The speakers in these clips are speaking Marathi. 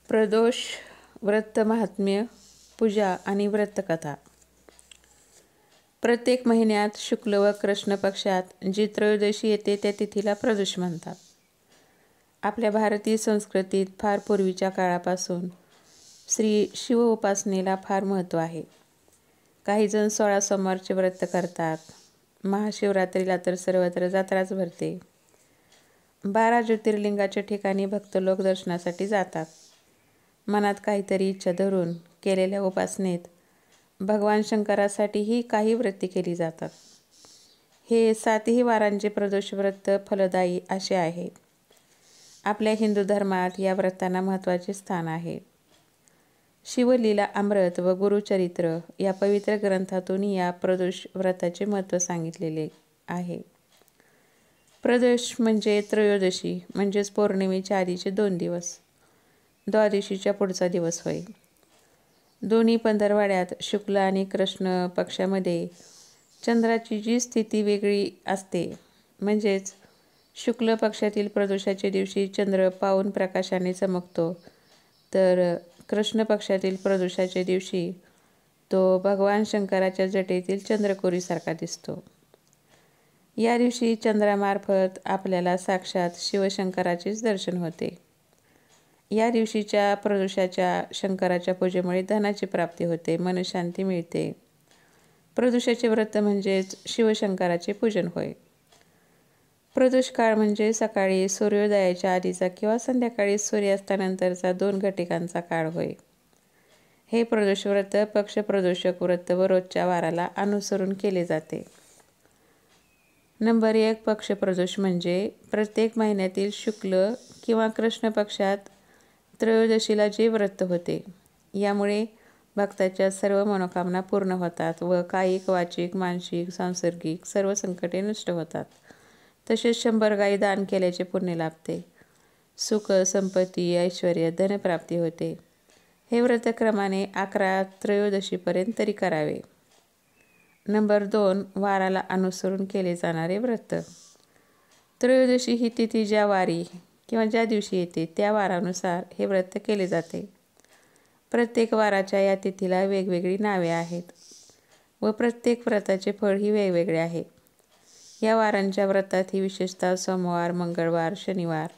प्रदोष व्रत महात्म्य, पूजा आणि व्रतकथा. प्रत्येक महिन्यात शुक्ल व कृष्ण पक्षात जी त्रयोदशी येते त्या तिथीला प्रदोष म्हणतात. आपल्या भारतीय संस्कृतीत फार पूर्वीच्या काळापासून श्री शिव उपासनेला फार महत्त्व आहे. काही जण 16 सोमवारचे व्रत करतात. महाशिवरात्रीला तर सर्वत्र जत्राच भरते. 12 ज्योतिर्लिंगाच्या ठिकाणी भक्त लोक दर्शनासाठी जातात. मनात काहीतरी इच्छा धरून केलेल्या उपासनेत भगवान शंकरासाठीही काही व्रते केली जातात. हे 7ही वारांचे प्रदोष व्रत फलदायी असे आहे. आपल्या हिंदू धर्मात या व्रतांना महत्त्वाचे स्थान आहे. शिवलीला अमृत व गुरुचरित्र या पवित्र ग्रंथातून या प्रदोष व्रताचे महत्त्व सांगितलेले आहे. प्रदोष म्हणजे त्रयोदशी, म्हणजेच पौर्णिमेच्या आधीचे 2 दिवस. द्वादशीच्या पुढचा दिवस होय. दोन्ही पंधरवाड्यात शुक्ल आणि कृष्ण पक्षामध्ये चंद्राची जी स्थिती वेगळी असते, म्हणजेच शुक्ल पक्षातील प्रदोषाच्या दिवशी चंद्र पाऊण प्रकाशाने चमकतो, तर कृष्ण पक्षातील प्रदोषाच्या दिवशी तो भगवान शंकराच्या जटेतील चंद्रकोरीसारखा दिसतो. या दिवशी चंद्रामार्फत आपल्याला साक्षात शिवशंकराचेच दर्शन होते. या दिवशीच्या प्रदोषाच्या शंकराच्या पूजेमुळे धनाची प्राप्ती होते, मनशांती मिळते. प्रदोषाचे व्रत म्हणजेच शिवशंकराचे पूजन होय. प्रदोष काळ म्हणजे सकाळी सूर्योदयाच्या आधीचा किंवा संध्याकाळी सूर्यास्तानंतरचा 2 घटिकांचा काळ होय. हे प्रदोष व्रत पक्षप्रदोषक व्रत व रोजच्या वाराला अनुसरून केले जाते. नंबर 1. पक्षप्रदोष म्हणजे प्रत्येक महिन्यातील शुक्ल किंवा कृष्ण पक्षात त्रयोदशीला जे व्रत होते. यामुळे भक्ताच्या सर्व मनोकामना पूर्ण होतात व कायिक, वाचिक, मानसिक, सांसर्गिक सर्व संकटे नष्ट होतात. तसेच 100 गायी दान केल्याचे पुण्य लाभते. सुख, संपत्ती, ऐश्वर्य, धनप्राप्ती होते. हे व्रत क्रमाने 11 त्रयोदशीपर्यंत तरी करावे. नंबर 2. वाराला अनुसरून केले जाणारे व्रत. त्रयोदशी ही तिथी ज्या वारी किंवा ज्या दिवशी येते त्या वारानुसार हे व्रत केले जाते. प्रत्येक वाराच्या या तिथीला वेगवेगळी नावे आहेत व प्रत्येक व्रताचे फळही वेगवेगळे आहे. या वारांच्या व्रतातही विशेषतः सोमवार, मंगळवार, शनिवार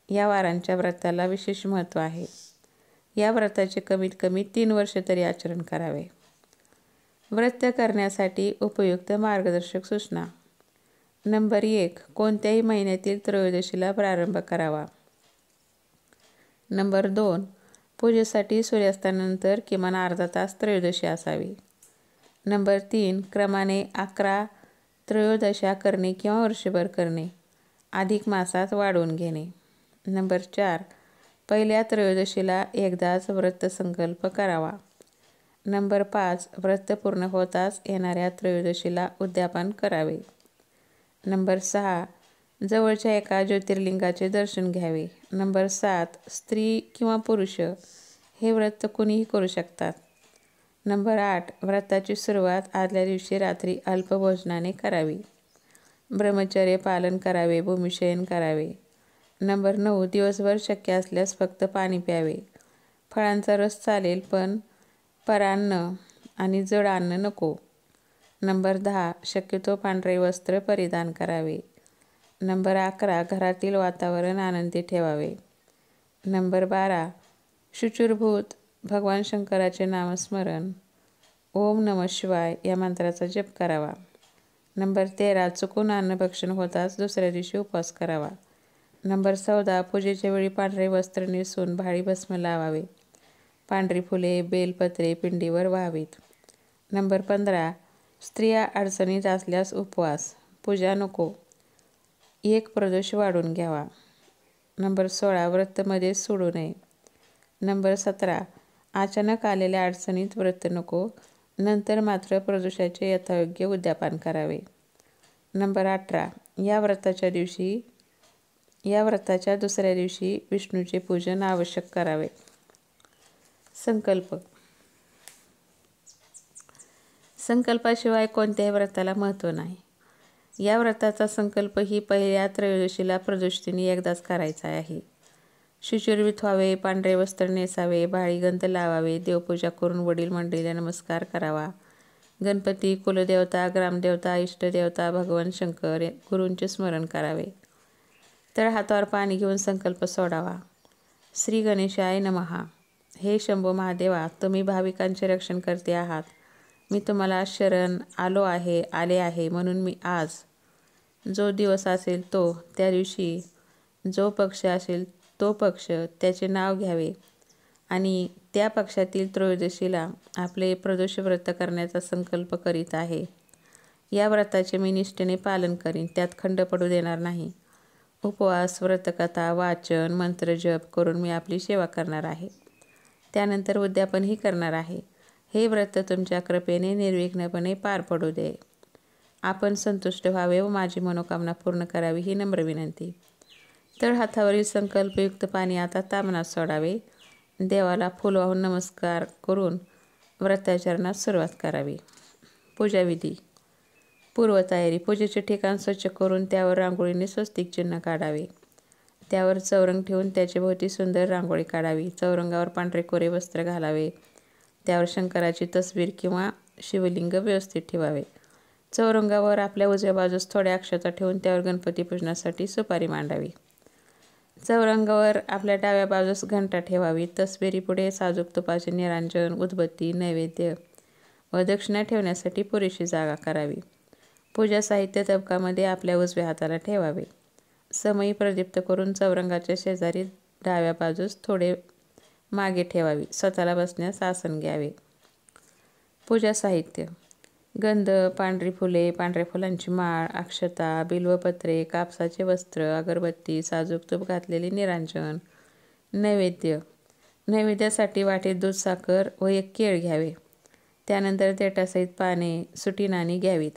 या वारांच्या व्रताला विशेष महत्त्व आहे. या व्रताचे कमीत कमी 3 वर्ष तरी आचरण करावे. व्रत करण्यासाठी उपयुक्त मार्गदर्शक सूचना. नंबर 1. कोणत्याही महिन्यातील त्रयोदशीला प्रारंभ करावा. नंबर 2. पूजेसाठी सूर्यास्तानंतर किमान अर्धा तास त्रयोदशी असावी. नंबर 3. क्रमाने 11 त्रयोदशा करणे किंवा वर्षभर करणे, अधिक मासात वाढवून घेणे. नंबर 4. पहिल्या त्रयोदशीला एकदाच व्रत संकल्प करावा. नंबर 5. व्रत पूर्ण होताच येणाऱ्या त्रयोदशीला उद्यापन करावे. नंबर 6. जवळच्या एका ज्योतिर्लिंगाचे दर्शन घ्यावे. नंबर 7. स्त्री किंवा पुरुष हे व्रत कुणीही करू शकतात. नंबर 8. व्रताची सुरुवात आदल्या दिवशी रात्री अल्पभोजनाने करावी. ब्रह्मचर्य पालन करावे, भूमिशयन करावे. नंबर 9. दिवसभर शक्य असल्यास फक्त पाणी प्यावे. फळांचा रस चालेल, पण परान्न आणि जड अन्न नको. नंबर 10. शक्यतो पांढरे वस्त्र परिधान करावे. नंबर 11. घरातील वातावरण आनंदी ठेवावे. नंबर 12. शुचिर्भूत भगवान शंकराचे नामस्मरण, ओम नमः शिवाय या मंत्राचा जप करावा. नंबर 13. चुकून अन्नभक्षण होताच दुसऱ्या दिवशी उपवास करावा. नंबर 14. पूजेच्या वेळी पांढरे वस्त्र नेसून भाळी भस्म लावावे. पांढरी फुले, बेलपत्रे पिंडीवर व्हावीत. नंबर 15. स्त्रिया अडचणीत असल्यास उपवास, पूजा नको. 1 प्रदोष वाढून घ्यावा. नंबर 16. व्रत मध्येच सोडू नये. नंबर 17. अचानक आलेल्या अडचणीत व्रत नको, नंतर मात्र प्रदोषाचे यथायोग्य उद्यापन करावे. नंबर 18. या व्रताच्या दुसऱ्या दिवशी विष्णूचे पूजन आवश्यक करावे. संकल्प. संकल्पाशिवाय कोणत्याही व्रताला महत्त्व नाही. या व्रताचा संकल्प ही पहिल्या त्रयोदशीला प्रदोषदिनी एकदाच करायचा आहे. शुचिर्भूत व्हावे, पांढरे वस्त्र नेसावे, भाळीगंध लावावे, देवपूजा करून वडील मंडळीला नमस्कार करावा. गणपती, कुलदेवता, ग्रामदेवता, इष्टदेवता, भगवान शंकर गुरूंचे स्मरण करावे. तर हातावर पाणी घेऊन संकल्प सोडावा. श्री गणेशाय नमः. हे शंभो महादेवा, तुम्ही भाविकांचे रक्षण करते आहात. मी तुम्हाला शरण आले आहे म्हणून मी आज जो दिवस असेल तो, त्या दिवशी जो पक्ष असेल तो पक्ष, त्याचे नाव घ्यावे आणि त्या पक्षातील त्रयोदशीला आपले प्रदोष व्रत करण्याचा संकल्प करीत आहे. या व्रताचे मी निष्ठेने पालन करीन, त्यात खंड पडू देणार नाही. उपवास, व्रतकथा, वाचन, मंत्रजप करून मी आपली सेवा करणार आहे. त्यानंतर उद्यापनही करणार आहे. हे व्रत तुमच्या कृपेने निर्विघ्नपणे पार पडू दे. आपण संतुष्ट व्हावे व माझी मनोकामना पूर्ण करावी ही नम्र विनंती. तळहातावरील संकल्पयुक्त पाणी आता तामनात सोडावे. देवाला फूल वाहून नमस्कार करून व्रताचरणात सुरुवात करावी. पूजाविधी. पूर्वतयारी. पूजेचे ठिकाण स्वच्छ करून त्यावर रांगोळीने स्वस्तिक चिन्ह काढावे. त्यावर चौरंग ठेवून त्याच्या भोवती सुंदर रांगोळी काढावी. चौरंगावर पांढरे कोरे वस्त्र घालावे. त्यावर शंकराची तस्वीर किंवा शिवलिंग व्यवस्थित ठेवावे. चौरंगावर आपल्या उजव्या बाजूस थोड्या अक्षता ठेवून त्यावर गणपती पूजनासाठी सुपारी मांडावी. चौरंगावर आपल्या डाव्या बाजूस घंटा ठेवावी. तस्बिरीपुढे साजूक तुपाचे निरांजन, उदबत्ती, नैवेद्य व दक्षिणा ठेवण्यासाठी पुरेशी जागा करावी. पूजा साहित्य तबकामध्ये आपल्या उजव्या हाताला ठेवावे. समई प्रदीप्त करून चौरंगाच्या शेजारी डाव्या बाजूस थोडे मागे ठेवावी. स्वतःला बसण्यास आसन घ्यावे. पूजा साहित्य. गंध, पांढरी फुले, पांढऱ्या फुलांची माळ, अक्षता, बिल्वपत्रे, कापसाचे वस्त्र, अगरबत्ती, साजूक तूप घातलेले निरांजन. नैवेद्य. नैवेद्यासाठी वाटीत दूध, साखर व एक केळ घ्यावे. त्यानंतर देठासहित पाने, सुटी नाणी घ्यावीत.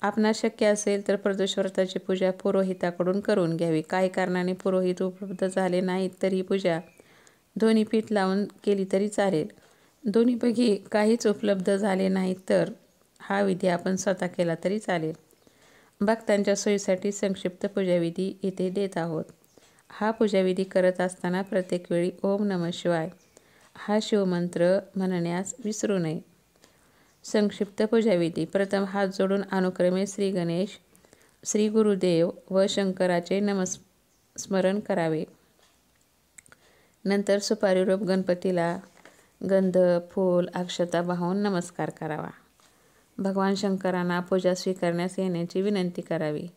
आपणास शक्य असेल तर प्रदोष व्रताची पूजा पुरोहिताकडून करून घ्यावी. काही कारणाने पुरोहित उपलब्ध झाले नाहीत तर ही पूजा दोन्ही पीठ लावून केली तरी चालेल. दोन्हीपैकी काहीच उपलब्ध झाले नाहीत तर हा विधी आपण स्वतः केला तरी चालेल. भक्तांच्या सोयीसाठी संक्षिप्त पूजाविधी इथे देत आहोत. हा पूजाविधी करत असताना प्रत्येक वेळी ओम नमः शिवाय हा शिवमंत्र म्हणण्यास विसरू नये. संक्षिप्त पूजाविधी. प्रथम हात जोडून अनुक्रमे श्री गणेश, श्री गुरुदेव व शंकराचे स्मरण करावे. नंतर सुपारीरूप गणपतीला गंध, फूल, अक्षता वाहून नमस्कार करावा. भगवान शंकरांना पूजा स्वीकारण्यास येण्याची विनंती करावी.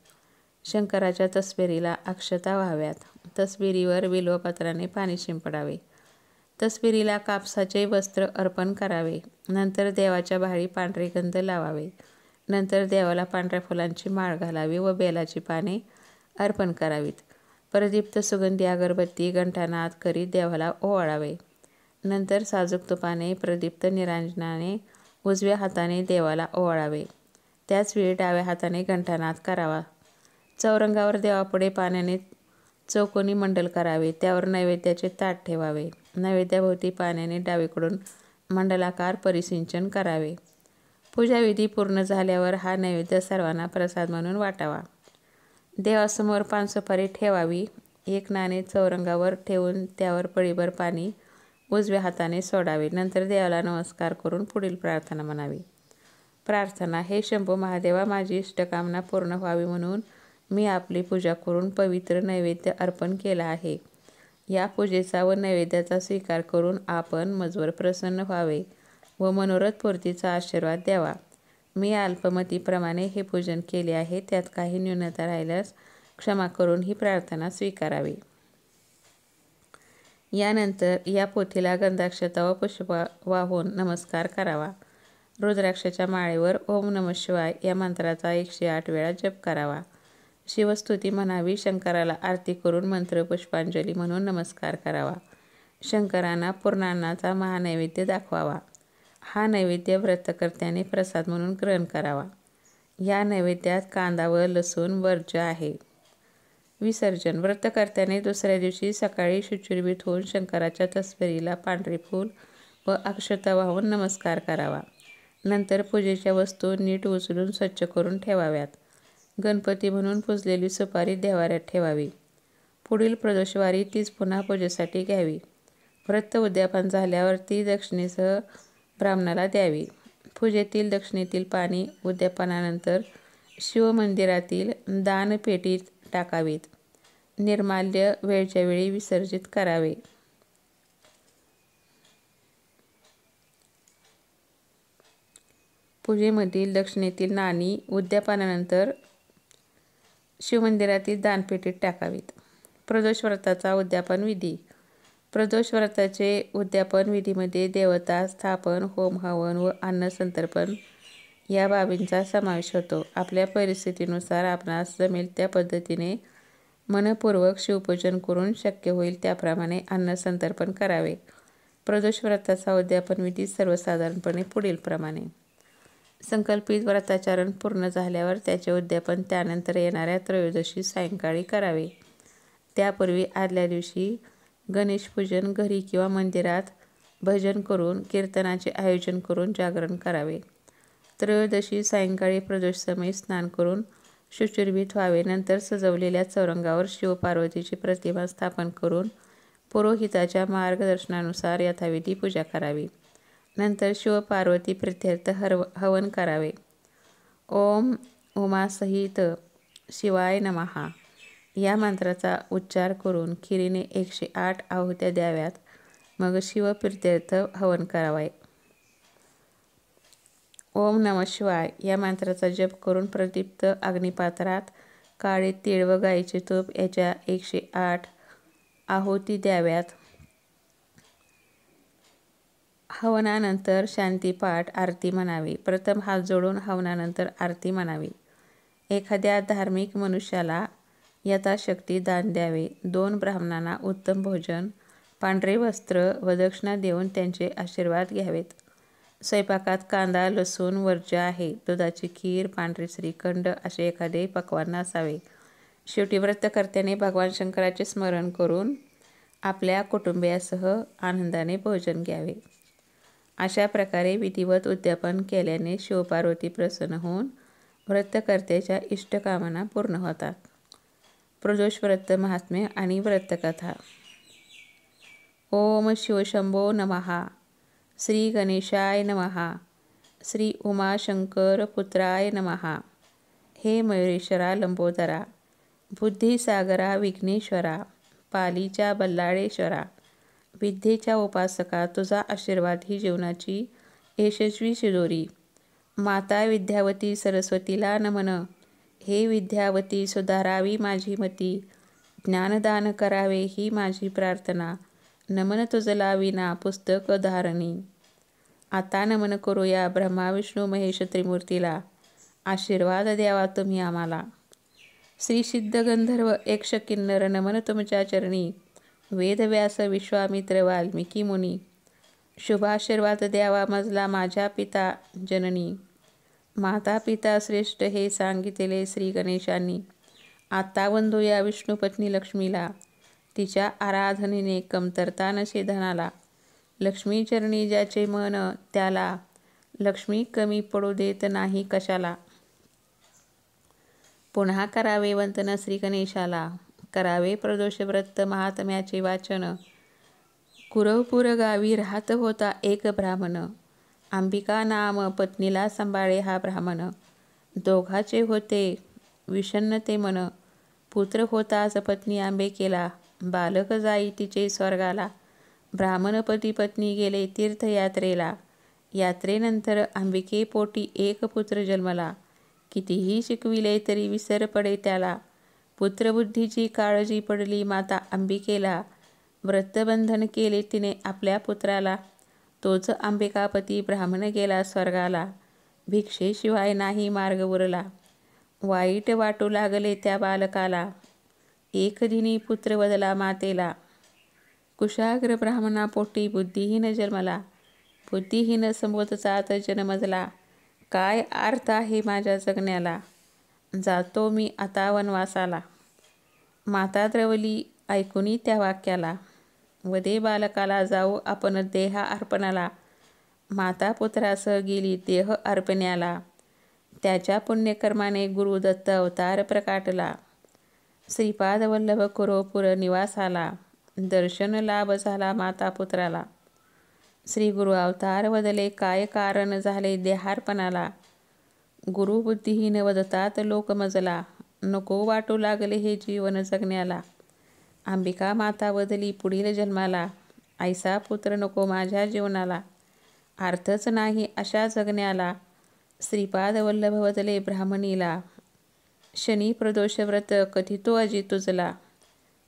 शंकराच्या तस्बिरीला अक्षता व्हाव्यात. तस्बिरीवर बिल्वपत्राने पाणी शिंपडावे. तस्बिरीला कापसाचे वस्त्र अर्पण करावे. नंतर देवाच्या भाळी पांढरे गंध लावावे. नंतर देवाला पांढऱ्या फुलांची माळ घालावी व बेलाची पाने अर्पण करावीत. प्रदीप्त सुगंधी अगरबत्ती घंटानाद करीत देवाला ओवाळावे. नंतर साजूक तुपाने प्रदीप्त निरांजनाने उजव्या हाताने देवाला ओवाळावे. त्याचवेळी डाव्या हाताने घंटानाद करावा. चौरंगावर देवापुढे पाण्याने चौकोनी मंडल करावे. त्यावर नैवेद्याचे ताट ठेवावे. नैवेद्याभोवती पाण्याने डावीकडून मंडलाकार परिसिंचन करावे. पूजाविधी पूर्ण झाल्यावर हा नैवेद्य सर्वांना प्रसाद म्हणून वाटावा. देवासमोर पान सुपारी ठेवावी. एक नाणे चौरंगावर ठेवून त्यावर पळीभर पाणी उजव्या हाताने सोडावे. नंतर देवाला नमस्कार करून पुढील प्रार्थना म्हणावी. प्रार्थना. हे शंभो महादेवा, माझी इष्टकामना पूर्ण व्हावी म्हणून मी आपली पूजा करून पवित्र नैवेद्य अर्पण केला आहे. या पूजेचा व नैवेद्याचा स्वीकार करून आपण मजवर प्रसन्न व्हावे व मनोरथ पूर्तीचा आशीर्वाद द्यावा. मी अल्पमतीप्रमाणे हे पूजन केले आहे. त्यात काही न्यूनता राहिल्यास क्षमा करून ही प्रार्थना स्वीकारावी. यानंतर या पोथीला गंधाक्षता व पुष्प वाहून नमस्कार करावा. रुद्राक्षाच्या माळेवर ओम नमः शिवाय या मंत्राचा 108 वेळा जप करावा. शिवस्तुती म्हणावी. शंकराला आरती करून मंत्र पुष्पांजली म्हणून नमस्कार करावा. शंकरांना पूर्णान्नाचा महानैवेद्य दाखवावा. हा नैवेद्य व्रतकर्त्याने प्रसाद म्हणून ग्रहण करावा. या नैवेद्यात कांदा व लसूण वर्ज्य आहे. विसर्जन. व्रतकर्त्याने दुसऱ्या दिवशी सकाळी शुचिर्भूत होऊन शंकराच्या तस्बिरीला पांढरे फूल व अक्षता वाहून नमस्कार करावा. नंतर पूजेच्या वस्तू नीट उचलून स्वच्छ करून ठेवाव्यात. गणपती म्हणून पुजलेली सुपारी देव्हाऱ्यात ठेवावी. पुढील प्रदोषवारी तीच पुन्हा पूजेसाठी घ्यावी. व्रत उद्यापन झाल्यावर ती दक्षिणेसह ब्राह्मणाला द्यावी. पूजेतील दक्षिणेतील पाणी उद्यापनानंतर शिवमंदिरातील दानपेटीत टाकावीत. निर्माल्य वेळच्या वेळी विसर्जित करावे. पूजेमधील दक्षिणेतील नाणी उद्यापनानंतर शिवमंदिरातील दानपेटीत टाकावीत. प्रदोष व्रताचा उद्यापन विधी. प्रदोष व्रताचे उद्यापन विधीमध्ये देवता स्थापन, होम हवन व अन्न संतर्पण या बाबींचा समावेश होतो. आपल्या परिस्थितीनुसार आपणास जमेल त्या पद्धतीने मनपूर्वक शिवपूजन करून शक्य होईल त्याप्रमाणे अन्न संतर्पण करावे. प्रदोष व्रताचा उद्यापन विधी सर्वसाधारणपणे पुढील प्रमाणे. संकल्पित व्रताचरण पूर्ण झाल्यावर त्याचे उद्यापन त्यानंतर येणाऱ्या त्रयोदशी सायंकाळी करावे. त्यापूर्वी आदल्या दिवशी गणेशपूजन घरी किंवा मंदिरात भजन करून कीर्तनाचे आयोजन करून जागरण करावे. त्रयोदशी सायंकाळी प्रदोषसमयी स्नान करून शुचिर्भूत व्हावे. नंतर सजवलेल्या चौरंगावर शिवपार्वतीची प्रतिमा स्थापन करून पुरोहिताच्या मार्गदर्शनानुसार यथाविधी पूजा करावी. नंतर शिवपार्वती प्रीत्यर्थ हवन करावे. ओम उमासहित शिवाय नमः या मंत्राचा उच्चार करून खिरीने 108 आहुत्या द्याव्यात. मग शिवप्रीत्यर्थ हवन करावे. ओम नमः शिवाय या मंत्राचा जप करून प्रदीप्त अग्निपात्रात काळे तीळ व गाईचे तूप याच्या 108 आहुती द्याव्यात. हवनानंतर शांतीपाठ आरती म्हणावी. प्रथम हात जोडून हवनानंतर आरती म्हणावी. एखाद्या धार्मिक मनुष्याला यथाशक्ती दान द्यावे. 2 ब्राह्मणांना उत्तम भोजन, पांढरे वस्त्र व दक्षिणा देऊन त्यांचे आशीर्वाद घ्यावेत. स्वयंपाकात कांदा, लसूण वर्ज्य आहे. दुधाची खीर, पांढरे श्रीखंड असे एखादे पक्वान्न असावे. शेवटी व्रतकर्त्याने भगवान शंकराचे स्मरण करून आपल्या कुटुंबियासह आनंदाने भोजन घ्यावे. अशा प्रकारे विधिवत उद्यापन केल्याने शिवपार्वती प्रसन्न होऊन व्रतकर्त्याच्या इष्टकामना पूर्ण होतात. प्रदोष व्रत महात्म्य आणि व्रतकथा. ओम शिवशंभो नमः. श्री गणेशाय नमः. श्री उमाशंकर पुत्राय नमः. हे मयुरेश्वरा लंबोदरा, बुद्धिसागरा विघ्नेश्वरा, पालीच्या बल्लाळेश्वरा, विद्येच्या उपासका, तुझा आशीर्वाद ही जीवनाची यशस्वी शिदोरी. माता विद्यावती सरस्वतीला नमन. हे विद्यावती सुधारावी माझी मती, ज्ञानदान करावे ही माझी प्रार्थना. नमन तुझला विना पुस्तक धारणी. आता नमन करूया ब्रह्मा विष्णू महेश त्रिमूर्तीला. आशीर्वाद द्यावा तुम्ही आम्हाला. श्री सिद्ध गंधर्व यक्ष किन्नर नमन तुमच्या चरणी. वेदव्यास विश्वामित्र वाल्मिकी मुनी. शुभाशीर्वाद द्यावा मजला माझ्या पिता जननी. माता पिता श्रेष्ठ हे सांगितले श्री गणेशांनी. आता वंदूया विष्णुपत्नी लक्ष्मीला. तिच्या आराधनेने कमतरता नसे धनाला. लक्ष्मी चरणी ज्याचे मन त्याला, लक्ष्मी कमी पडू देत नाही कशाला. पुन्हा करावे वंदन श्री गणेशाला. करावे प्रदोष व्रत महात्म्याचे वाचन. कुरवपूर गावी राहत होता एक ब्राह्मण. अंबिका नाम पत्नीला सांभाळे हा ब्राह्मण. दोघाचे होते विषण्ण ते मन. पुत्र होताच पत्नी अंबिकेला. बालक जाई तिचे स्वर्गाला. ब्राह्मण पती पत्नी गेले तीर्थयात्रेला. यात्रेनंतर अंबिके पोटी एक पुत्र जन्मला. कितीही शिकविले तरी विसर पडे त्याला. पुत्रबुद्धीची काळजी पडली माता अंबिकेला. व्रतबंधन केले तिने आपल्या पुत्राला. तोच अंबिकापती ब्राह्मण गेला स्वर्गाला. भिक्षेशिवाय नाही मार्ग उरला. वाईट वाटू लागले त्या बालकाला. एक दिनी पुत्र वदला मातेला. कुशाग्र ब्राह्मणा पोटी बुद्धिहीन जन्मला. बुद्धिहीन संबोधचात जन्मजला. काय अर्थ आहे माझ्या जगण्याला. जातो मी आता वनवासाला. माता द्रवली ऐकुनी त्या वाक्याला. वदे बालकाला जाऊ आपण देहा अर्पणाला. माता पुत्रासह गेली देह अर्पण्याला. त्याच्या पुण्यकर्माने गुरुदत्त अवतार प्रकाटला. श्रीपाद वल्लभ कुरोपुर निवासाला, दर्शन लाभ झाला माता पुत्राला. श्री गुरु अवतार वदले काय कारण झाले देहार्पणाला. गुरु बुद्धिहीन वदतात लोक मजला, नको वाटू लागले हे जीवन जगण्याला. अंबिका माता वदली पुढील जन्माला, ऐसा पुत्र नको माझ्या जीवनाला. अर्थच नाही अशा जगण्याला, श्रीपाद वल्लभ वदले ब्राह्मणीला. शनी प्रदोष व्रत कथितो अजी तुजला,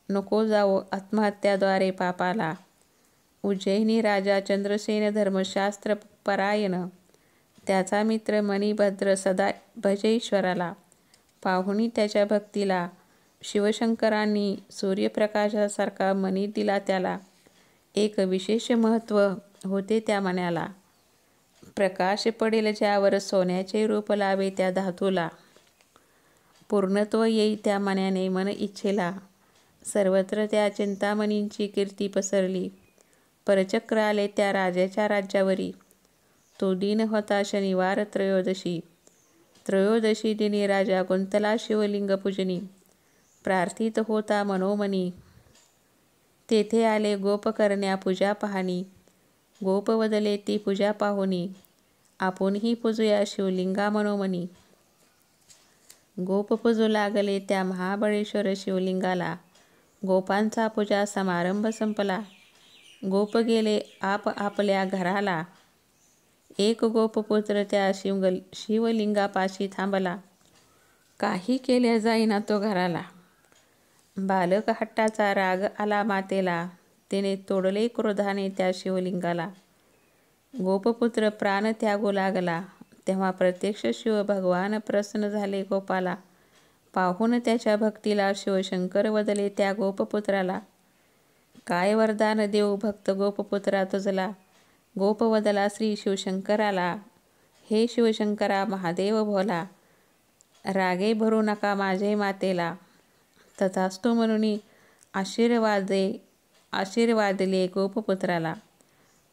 नको जाओ आत्महत्याद्वारे पापाला. उज्जैनी राजा चंद्रसेन धर्मशास्त्र परायण, त्याचा मित्र मणिभद्र सदा भजेश्वराला. पाहुणी त्याच्या भक्तीला, शिवशंकरांनी सूर्यप्रकाशासारखा मणी दिला त्याला. एक विशेष महत्त्व होते त्या मण्याला, प्रकाश पडेल ज्यावर सोन्याचे रूप लावे त्या धातूला. पूर्णत्व येई त्या मण्याने मन इच्छेला, सर्वत्र त्या चिंतामणींची कीर्ती पसरली. परचक्र आले त्या राजाच्या राज्यावरी, तो दिन होता शनिवार त्रयोदशी. त्रयोदशी दिनी राजा गुंतला शिवलिंग पूजनी, प्रार्थित होता मनोमनी. तेथे आले गोप करण्या पूजा पाहणी, गोप वदले ती पूजा पाहुनी. आपणही पूजूया शिवलिंगा मनोमनी. गोप पूजू लागले त्या महाबळेश्वर शिवलिंगाला, गोपांचा पूजा समारंभ संपला. गोप गेले आप आपल्या घराला, एक गोपपुत्र त्या शिवलिंगापाशी थांबला. काही केल्या जाईना तो घराला. बालक हट्टाचा राग आला मातेला, तिने तोडले क्रोधाने त्या शिवलिंगाला. गोपपुत्र प्राण त्यागू लागला, तेव्हा प्रत्यक्ष शिव भगवान प्रसन्न झाले गोपाला. पाहून त्याच्या भक्तीला शिवशंकर वदले त्या गोपपुत्राला, काय वरदान देऊ भक्त गोपपुत्रा तुझला. गोप वदला श्री शिवशंकराला, हे शिवशंकरा महादेव भोला, रागे भरू नका माझे मातेला. तथास्तु म्हणून आशीर्वादले गोपपुत्राला.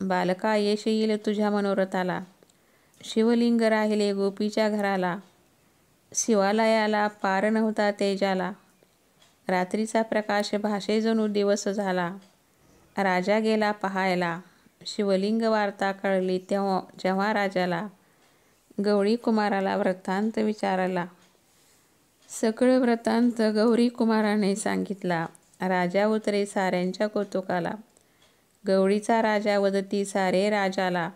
बालका यश येईल तुझ्या मनोरथाला. शिवलिंग राहिले गोपीच्या घराला, शिवालयाला पार नव्हता तेजाला. रात्रीचा प्रकाश भाषे जणू दिवस झाला, राजा गेला पाहायला. शिवलिंग वार्ता कळली जेव्हा राजाला, गौरी कुमाराला वृत्तांत विचारला. सकळ वृत्तांत गौरी कुमाराने सांगितला, राजा उतरे साऱ्यांच्या कौतुकाला. गौरीचा राजा वदती सारे राजाला,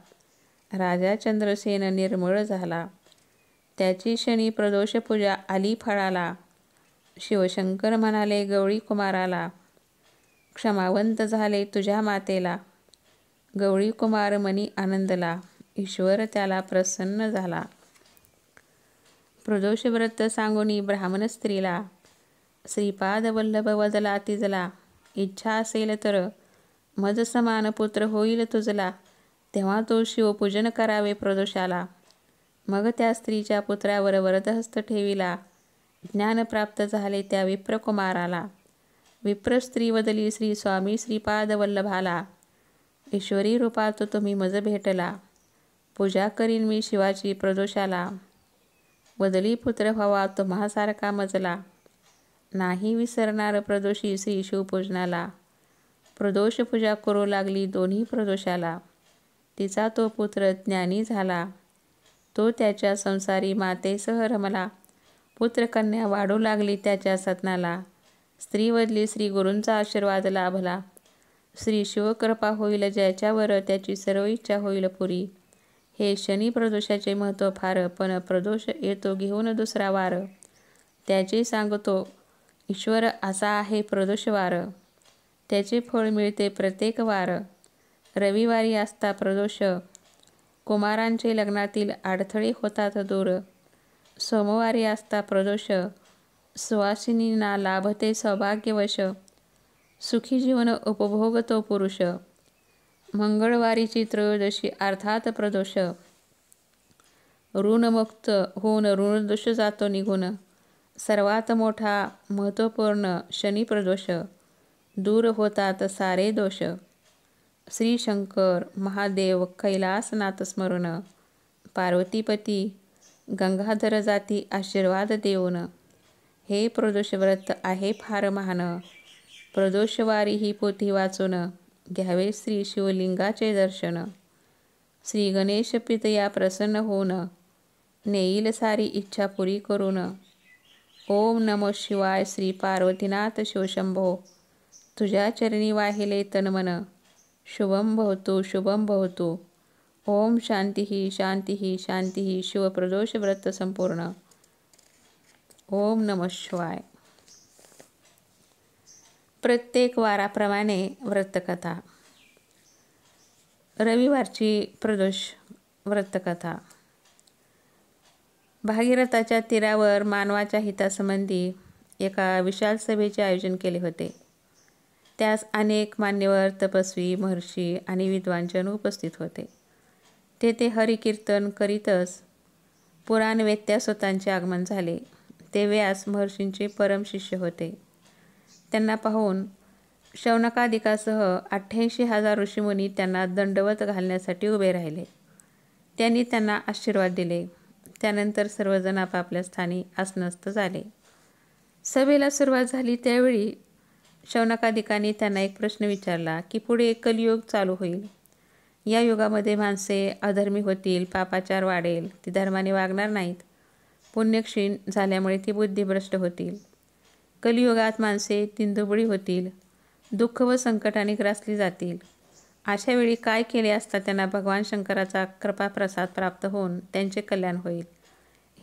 राजा चंद्रसेन निर्मळ झाला. त्याची शनी प्रदोष पूजा आली फळाला. शिवशंकर म्हणाले गौरी कुमाराला, क्षमावंत झाले तुझ्या मातेला. गौरी कुमार मनी आनंदला, ईश्वर त्याला प्रसन्न झाला. प्रदोष व्रत सांगुनी ब्राह्मण स्त्रीला, श्रीपाद वल्लभ वदला तिजला. इच्छा असेल तर मज समान पुत्र होईल तुझला, तेव्हा तो शिवपूजन करावे प्रदोषाला. मग त्या स्त्रीच्या पुत्रावर वरदहस्त ठेविला, ज्ञान प्राप्त झाले त्या विप्रकुमाराला. विप्र स्त्री वदली श्री स्वामी श्रीपाद वल्लभाला, ईश्वरी रूपात तुम्ही मज भेटला. पूजा करीन मी शिवाची प्रदोषाला, वदली पुत्र व्हावा तुम्हासारखा मजला. नाही विसरणार प्रदोषी श्री शिवपूजनाला. प्रदोष पूजा करू लागली दोन्ही प्रदोषाला. तिचा तो पुत्र ज्ञानी झाला, तो त्याच्या संसारी मातेसह रमला. पुत्रकन्या वाढू लागली त्याच्या सदनाला. स्त्री वदली श्री गुरूंचा आशीर्वाद लाभला. श्री शिवकृपा होईल ज्याच्यावर, त्याची सर्व इच्छा होईल पुरी. हे शनी प्रदोषाचे महत्त्व फार, पण प्रदोष येतो घेऊन दुसरा वार. त्याचे सांगतो ईश्वर असा आहे प्रदोष वार, त्याचे फळ मिळते प्रत्येक वार. रविवारी असता प्रदोष, कुमारांचे लग्नातील अडथळे होतात दूर. सोमवारी असता प्रदोष, सुवासिनींना लाभते सौभाग्यवश. सुखी जीवन उपभोगतो पुरुष. मंगळवारीची त्रयोदशी अर्थात प्रदोष, ऋणमुक्त होऊन ऋणदोष जातो निघून. सर्वात मोठा महत्त्वपूर्ण शनी प्रदोष, दूर होतात सारे दोष. श्री शंकर महादेव कैलासनाथ स्मरण, पार्वतीपती गंगाधर जाती आशीर्वाद देऊन. हे प्रदोष व्रत आहे फार महान, प्रदोषवारी ही पोथी वाचून, घ्यावे श्री शिवलिंगाचे दर्शन. श्री गणेश पितया प्रसन्न होऊन, नेईल सारी इच्छा पुरी करून. ओम नमः शिवाय श्री पार्वतीनाथ शिवशंभो, तुझ्या चरणी वाहिले तनमन. शुभम भवतु शुभम भवतु. ओम शांती शांती शांती. शिवप्रदोष व्रत संपूर्ण. ओम नमः शिवाय. प्रत्येक वाराप्रमाणे व्रतकथा. रविवारची प्रदोष व्रतकथा. भागीरथाच्या तीरावर मानवाच्या हितासंबंधी एका विशाल सभेचे आयोजन केले होते. त्यास अनेक मान्यवर, तपस्वी, महर्षी आणि विद्वानजन उपस्थित होते. तेथे हरिकीर्तन करीतच पुराणवेत्या स्वतःचे आगमन झाले. ते व्यास महर्षींचे परम शिष्य होते. त्यांना पाहून शौनकादिकासह 88,000 ऋषीमुनी त्यांना दंडवत घालण्यासाठी उभे राहिले. त्यांनी त्यांना आशीर्वाद दिले. त्यानंतर सर्वजण आपापल्या स्थानी आसनस्थ झाले. सभेला सुरुवात झाली त्यावेळी शौनकादिकांनी त्यांना एक प्रश्न विचारला की पुढे कलियुग चालू होईल. या युगामध्ये माणसे अधर्मी होतील, पापाचार वाढेल, ती धर्माने वागणार नाहीत, पुण्यक्षीण झाल्यामुळे ती बुद्धिभ्रष्ट होतील. कलियुगात माणसे तिंदुबळी होतील, दुःख व संकटाने ग्रासली जातील. अशा वेळी काय केले असता त्यांना भगवान शंकराचा कृपाप्रसाद प्राप्त होऊन त्यांचे कल्याण होईल.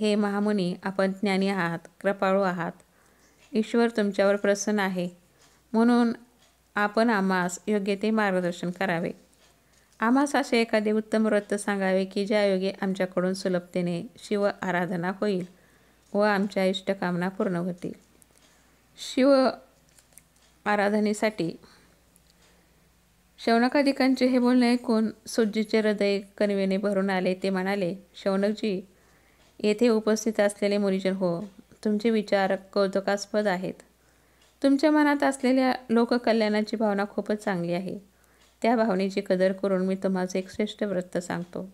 हे महामुनी, आपण ज्ञानी आहात, कृपाळू आहात. ईश्वर तुमच्यावर प्रसन्न आहे, म्हणून आपण आम्हास योग्य ते मार्गदर्शन करावे. आम्हास असे एखादे उत्तम व्रत सांगावे की ज्यायोगे आमच्याकडून सुलभतेने शिव आराधना होईल व आमच्या इष्टकामना पूर्ण होतील. शिव आराधनेसाठी शौनकादिकांचे हे बोलणे ऐकून सुज्जीचे हृदय कणवेने भरून आले. ते म्हणाले, शौनकजी, येथे उपस्थित असलेले मुनिजन हो, तुमचे विचार कौतुकास्पद आहेत. तुमच्या मनात असलेल्या लोककल्याणाची भावना खूपच चांगली आहे. त्या भावनेची कदर करून मी तुम्हाला एक श्रेष्ठ व्रत सांगतो.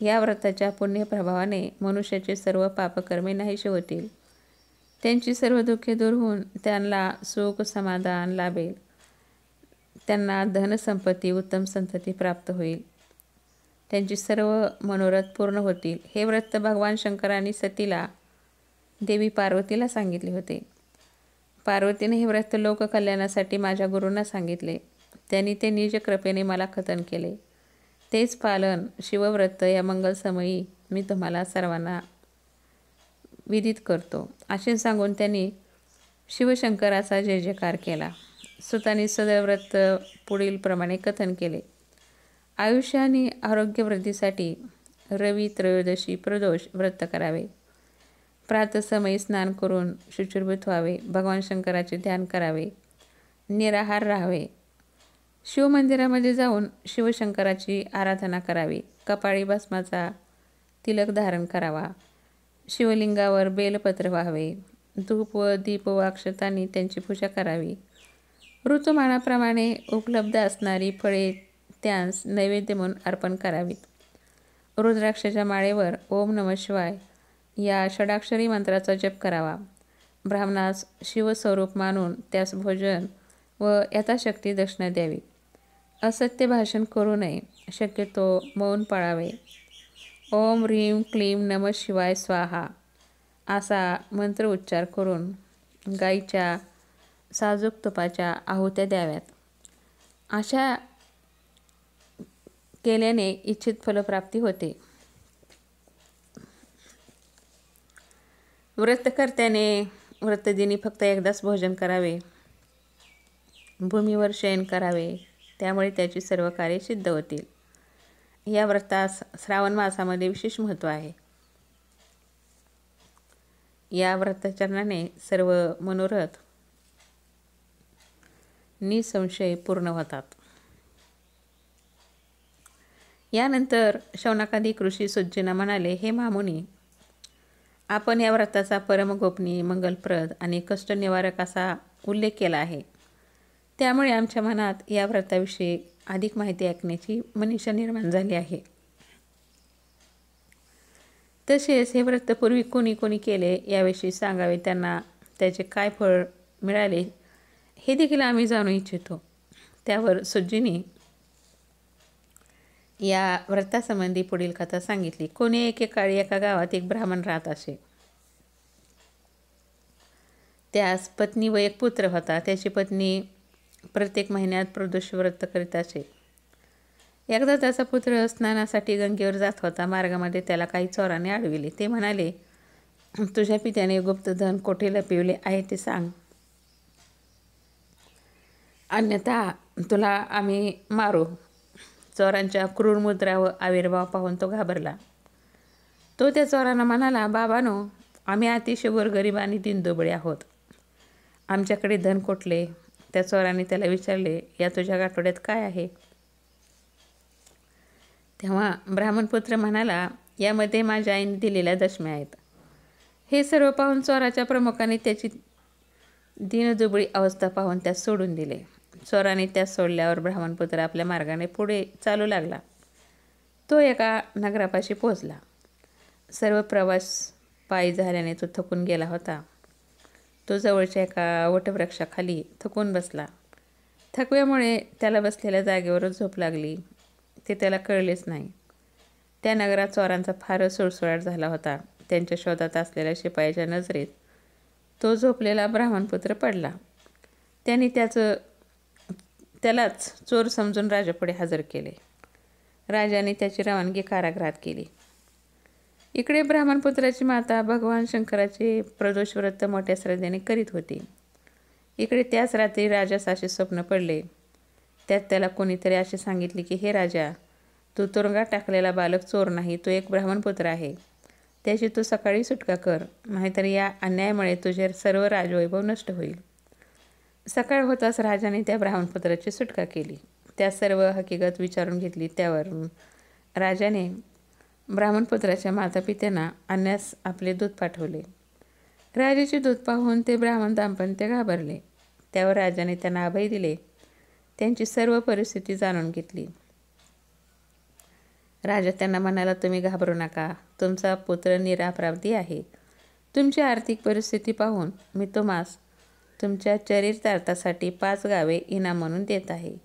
या व्रताच्या पुण्यप्रभावाने मनुष्याचे सर्व पापकर्मे नाहीसे होतील. त्यांची सर्व दुःखे दूर होऊन त्यांना सुख समाधान लाभेल. त्यांना धनसंपत्ती, उत्तम संतती प्राप्त होईल. त्यांची सर्व मनोरथ पूर्ण होतील. हे व्रत भगवान शंकरांनी सतीला, देवी पार्वतीला सांगितले होते. पार्वतीने हे व्रत लोककल्याणासाठी माझ्या गुरूंना सांगितले. त्यांनी ते निज कृपेने मला कथन केले. तेच पालन शिवव्रत या मंगलसमयी मी तुम्हाला सर्वांना विदित करतो. असे सांगून त्यांनी शिवशंकराचा जय जयकार केला. सुतांनी सदर व्रत पुढील प्रमाणे कथन केले. आयुष्य आणि आरोग्यवृद्धीसाठी रवी त्रयोदशी प्रदोष व्रत करावे. प्रातःसमयी स्नान करून शुचिर्भूत व्हावे. भगवान शंकराचे ध्यान करावे. निराहार राहावे. शिवमंदिरामध्ये जाऊन शिवशंकराची आराधना करावी. कपाळी भस्माचा तिलक धारण करावा. शिवलिंगावर बेलपत्र व्हावे. धूप व दीप व अक्षतांनी त्यांची पूजा करावी. ऋतुमानाप्रमाणे उपलब्ध असणारी फळे त्यांस नैवेद्य म्हणून अर्पण करावीत. रुद्राक्षाच्या माळेवर ओम नमः शिवाय या षडाक्षरी मंत्राचा जप करावा. ब्राह्मणास शिवस्वरूप मानून त्यास भोजन व यथाशक्ती दक्षिणा द्यावी. असत्य भाषण करू नये. शक्यतो मौन पाळावे. ओम ह्रीं क्लीं नमः शिवाय स्वाहा असा मंत्र उच्चार करून गाईच्या साजूक तुपाच्या आहुत्या द्याव्यात. अशा केल्याने इच्छित फलप्राप्ती होते. व्रतकर्त्याने व्रतदिनी फक्त एकदाच भोजन करावे. भूमीवर शयन करावे. त्यामुळे त्याची सर्व कार्ये सिद्ध होतील. या व्रतास श्रावण मासामध्ये विशेष महत्त्व आहे. या व्रताचरणाने सर्व मनोरथ निसंशय पूर्ण होतात. यानंतर शौनकादिक ऋषी सुज्जींना म्हणाले, हे महामुनी, आपण या व्रताचा परम गोपनीय, मंगलप्रद आणि कष्टनिवारक असा उल्लेख केला आहे. त्यामुळे आमच्या मनात या व्रताविषयी अधिक माहिती ऐकण्याची मनीषा निर्माण झाली आहे. तसेच हे व्रत पूर्वी कोणी कोणी केले याविषयी सांगावे, त्यांना त्याचे काय फळ मिळाले हे देखील आम्ही जाणू इच्छितो. त्यावर सुज्जीने या व्रतासंबंधी पुढील कथा सांगितली. कोणी एकेकाळी एका गावात एक ब्राह्मण राहत असे. त्यास पत्नी व एक पुत्र होता. त्याची पत्नी प्रत्येक महिन्यात प्रदोष व्रत करीत असे. एकदा त्याचा पुत्र स्नानासाठी गंगेवर जात होता. मार्गामध्ये त्याला काही चोराने अडविले. ते म्हणाले, तुझ्या पित्याने गुप्तधन कोठे लपविले आहे ते सांग, अन्यथा तुला आम्ही मारू. चोरांच्या क्रूर मुद्रा व आविर्भाव पाहून तो घाबरला. तो त्या चोरांना म्हणाला, बाबांनो, आम्ही अतिशय गोरगरीब आणि दीनदुबळे आहोत. आमच्याकडे धन कोठले? त्या चोरांनी त्याला विचारले, या तुझ्या गाठोड्यात काय आहे? तेव्हा ब्राह्मणपुत्र म्हणाला, यामध्ये माझ्या आईने दिलेल्या दशम्या आहेत. हे सर्व पाहून चोराच्या प्रमुखाने त्याची दीनदुबळी अवस्था पाहून त्यास सोडून दिले. चोराने त्यास सोडल्यावर ब्राह्मणपुत्र आपल्या मार्गाने पुढे चालू लागला. तो एका नगरापाशी पोहोचला. सर्व प्रवास पायी झाल्याने तो थकून गेला होता. तो जवळच्या एका वटवृक्षाखाली थकून बसला. थकव्यामुळे त्याला बसलेल्या जागेवरच झोप लागली. ते त्याला कळलेच नाही. त्या नगरात चोरांचा फारच सुळसुळाट झाला होता. त्यांच्या शोधात असलेल्या शिपायाच्या नजरेत तो झोपलेला ब्राह्मणपुत्र पडला. त्यांनी त्यालाच चोर समजून राजापुढे हजर केले. राजाने त्याची रवानगी कारागृहात केली. इकडे ब्राह्मणपुत्राची माता भगवान शंकराचे प्रदोष व्रत मोठ्या श्रद्धेने करीत होती. इकडे त्याच रात्री राजास असे स्वप्न पडले. त्यात त्याला कोणीतरी असे सांगितले की, हे राजा, तू तुरुंगात टाकलेला बालक चोर नाही, तो एक ब्राह्मणपुत्र आहे. त्याची तू सकाळी सुटका कर, नाहीतर या अन्यायामुळे तुझे सर्व राजवैभव नष्ट होईल. सकाळ होताच राजाने त्या ब्राह्मणपुत्राची सुटका केली. त्या सर्व हकीकत विचारून घेतली. त्यावर राजाने ब्राह्मणपुत्राच्या मातापित्यांना आणण्यास आपले दूत पाठवले. राजाचे दूत पाहून ते ब्राह्मण दाम्पत्य घाबरले. त्यावर राजाने त्यांना अभय दिले. त्यांची सर्व परिस्थिती जाणून घेतली. राजा त्यांना म्हणाला, तुम्ही घाबरू नका. तुमचा पुत्र निरपराधी आहे. तुमची आर्थिक परिस्थिती पाहून मी तुम्हास तुमच्या चरितार्थासाठी 5 गावे इनाम म्हणून देत आहे.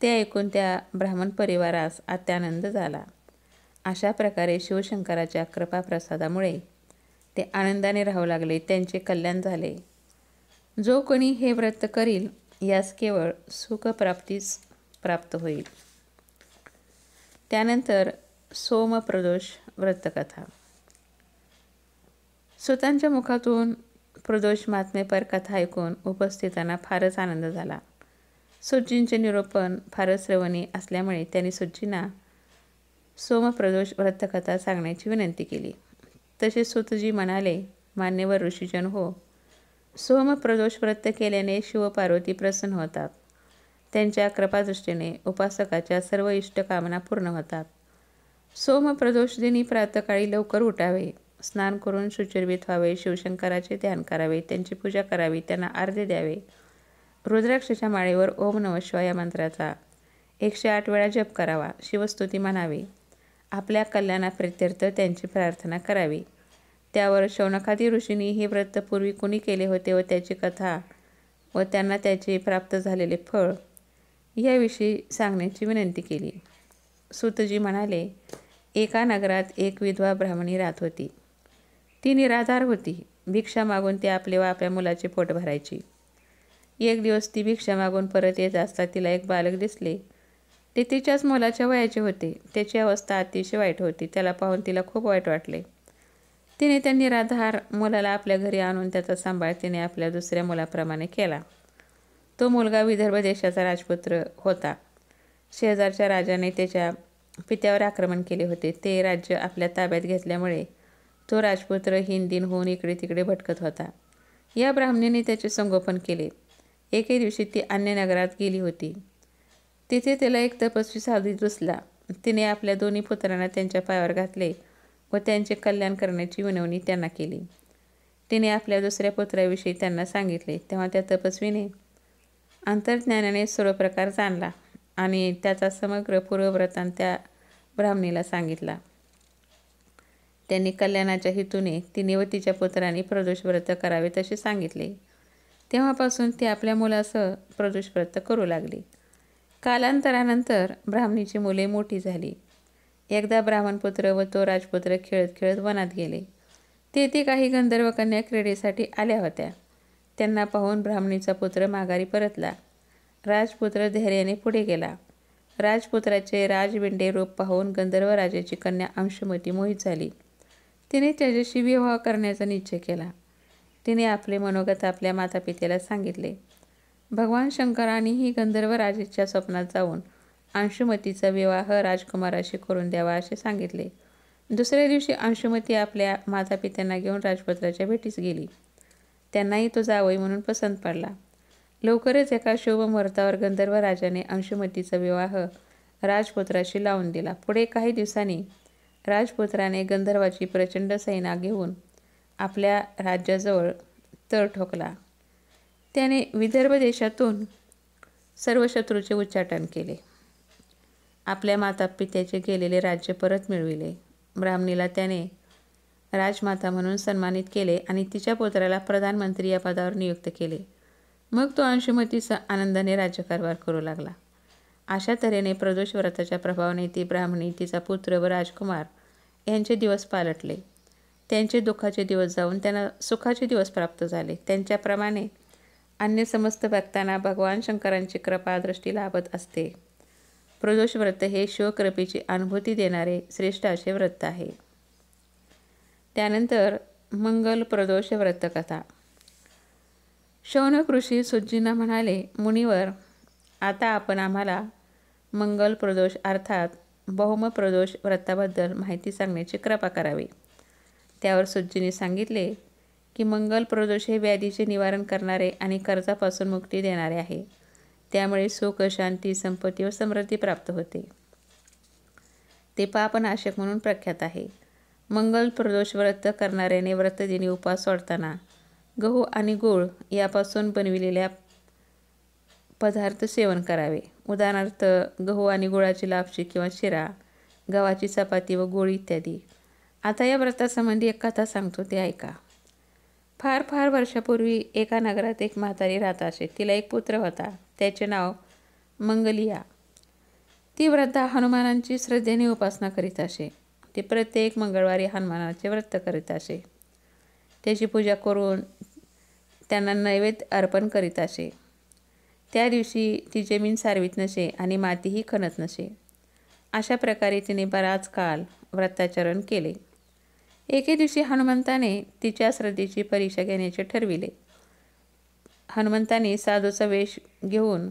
ते ऐकून त्या ब्राह्मण परिवारास अत्यानंद झाला. अशा प्रकारे शिवशंकराच्या कृपाप्रसादामुळे ते आनंदाने राहू लागले. त्यांचे कल्याण झाले. जो कोणी हे व्रत करील यास केवळ सुखप्राप्तीच प्राप्त होईल. त्यानंतर सोमप्रदोष व्रतकथा. सुतांच्या मुखातून प्रदोष महात्म्यपर कथा ऐकून उपस्थितांना फारच आनंद झाला. सुज्जींचे निरूपण फारच श्रवणी असल्यामुळे त्यांनी सुज्जींना सोमप्रदोष व्रतकथा सांगण्याची विनंती केली. तसे सुतजी म्हणाले, मान्यवर ऋषीजन हो, सोमप्रदोष व्रत केल्याने शिवपार्वती प्रसन्न होतात. त्यांच्या कृपादृष्टीने उपासकाच्या सर्व इष्टकामना पूर्ण होतात. सोमप्रदोष दिनी प्रातःकाळी लवकर उठावे, स्नान करून शुचिर्भूत व्हावे, शिवशंकराचे ध्यान करावे, त्यांची पूजा करावी, त्यांना अर्घ्य द्यावे. रुद्राक्षाच्या माळेवर ओम नमः शिवाय या मंत्राचा 108 वेळा जप करावा. शिवस्तुती म्हणावी. आपल्या कल्याणाप्रित्यर्थ त्यांची प्रार्थना करावी. त्यावर शौनकादी ऋषींनी हे व्रत पूर्वी कुणी केले होते व त्याची कथा व त्यांना त्याचे प्राप्त झालेले फळ याविषयी सांगण्याची विनंती केली. सूतजी म्हणाले, एका नगरात एक विधवा ब्राह्मणी राहत होती. ती निराधार होती. भिक्षा मागून ती आपले व आपल्या मुलाचे पोट भरायची. एक दिवस ती भिक्षा मागून परत येत असता तिला एक बालक दिसले. ते तिच्याच मुलाच्या वयाचे होते. त्याची अवस्था अतिशय वाईट होती. त्याला पाहून तिला खूप वाईट वाटले. तिने त्या निराधार मुलाला आपल्या घरी आणून त्याचा सांभाळ तिने आपल्या दुसऱ्या मुलाप्रमाणे केला. तो मुलगा विदर्भ देशाचा राजपुत्र होता. शेजारच्या राजाने त्याच्या पित्यावर आक्रमण केले होते. ते राज्य आपल्या ताब्यात घेतल्यामुळे तो राजपुत्र हिंदीन होऊन इकडे तिकडे भटकत होता. या ब्राह्मणीने त्याचे संगोपन केले. एके दिवशी ती अन्य नगरात गेली होती. तिथे त्याला एक तपस्वी साधू दिसला. तिने आपल्या दोन्ही पुत्रांना त्यांच्या पायावर घातले व त्यांचे कल्याण करण्याची विनवणी त्यांना केली. तिने आपल्या दुसऱ्या पुत्राविषयी त्यांना सांगितले. तेव्हा त्या तपस्वीने अंतर्ज्ञानाने सर्व प्रकार जाणला आणि त्याचा समग्र पूर्ववृत्तांत त्या ब्राह्मणीला सांगितला. त्यांनी कल्याणाच्या हेतूने तिने व तिच्या पुत्रांनी प्रदोष व्रत करावे तसे सांगितले. तेव्हापासून ती आपल्या मुलासह प्रदोष व्रत करू लागली. कालांतरानंतर ब्राह्मणीची मुले मोठी झाली. एकदा ब्राह्मणपुत्र व तो राजपुत्र खेळत खेळत वनात गेले. तेथे काही गंधर्व कन्या क्रीडेसाठी आल्या होत्या. त्यांना पाहून ब्राह्मणीचा पुत्र माघारी परतला. राजपुत्र धैर्याने पुढे गेला. राजपुत्राचे राजविंडे रूप पाहून गंधर्व राजाची कन्या अंशुमती मोहित झाली. तिने त्याच्याशी विवाह करण्याचा निश्चय केला. तिने आपले मनोगत आपल्या मातापित्याला सांगितले. भगवान शंकरांनीही गंधर्व राजाच्या स्वप्नात जाऊन अंशुमतीचा विवाह राजकुमाराशी करून द्यावा असे सांगितले. दुसऱ्या दिवशी अंशुमती आपल्या मातापित्यांना घेऊन राजपुत्राच्या भेटीस गेली. त्यांनाही तो जावई म्हणून पसंत पडला. लवकरच एका शुभ मुहूर्तावर गंधर्व राजाने अंशुमतीचा विवाह राजपुत्राशी लावून दिला. पुढे काही दिवसांनी राजपुत्राने गंधर्वाची प्रचंड सेना घेऊन आपल्या राज्याजवळ तळ ठोकला. त्याने विदर्भ देशातून सर्व शत्रूचे उच्चाटन केले. आपल्या मातापित्याचे गेलेले राज्य परत मिळविले. ब्राह्मणीला त्याने राजमाता म्हणून सन्मानित केले आणि तिच्या पुत्राला प्रधानमंत्री या पदावर नियुक्त केले. मग तो अंशुमतीचा आनंदाने राज्यकारभार करू लागला. अशा तऱ्हेने प्रदोष व्रताच्या प्रभावाने ती ब्राह्मणी, तिचा पुत्र व राजकुमार यांचे दिवस पालटले. त्यांचे दुःखाचे दिवस जाऊन त्यांना सुखाचे दिवस प्राप्त झाले. त्यांच्याप्रमाणे अन्य समस्त भक्तांना भगवान शंकरांची कृपा दृष्टी लाभत असते. प्रदोष व्रत हे शिवकृपेची अनुभूती देणारे श्रेष्ठ असे व्रत आहे. त्यानंतर मंगल प्रदोष व्रतकथा. शौनक ऋषी सुतजींना म्हणाले, मुनिवर, आता आपण आम्हाला मंगल प्रदोष अर्थात भौम प्रदोष व्रताबद्दल माहिती सांगण्याची कृपा करावी. त्यावर सुतजींनी सांगितले की मंगल प्रदोष हे व्याधीचे निवारण करणारे आणि कर्जापासून मुक्ती देणारे आहे. त्यामुळे सुख, शांती, संपत्ती व समृद्धी प्राप्त होते. ते पापनाशक म्हणून प्रख्यात आहे. मंगल प्रदोष व्रत करणाऱ्याने व्रतदिनी उपवास सोडताना गहू आणि गूळ यापासून बनविलेल्या पदार्थ सेवन करावे. उदाहरणार्थ गहू आणि गुळाची लापशी किंवा शिरा, गव्हाची चपाती व गूळ इत्यादी. आता या व्रतासंबंधी एक कथा सांगतो, ते ऐका. फार फार वर्षापूर्वी एका नगरात एक म्हातारी राहत असे. तिला एक पुत्र होता. त्याचे नाव मंगलिया. ती वृद्धा हनुमानांची श्रद्धेने उपासना करीत असे. ती प्रत्येक मंगळवारी हनुमानाचे व्रत करीत असे. त्याची पूजा करून त्यांना नैवेद्य अर्पण करीत असे. त्या दिवशी ती जमीन सारवीत नसे आणि मातीही खणत नसे. अशा प्रकारे तिने बराच काळ व्रताचरण केले. एके दिवशी हनुमंताने तिच्या श्रद्धेची परीक्षा घेण्याचे ठरविले. हनुमंताने साधूचा वेश घेऊन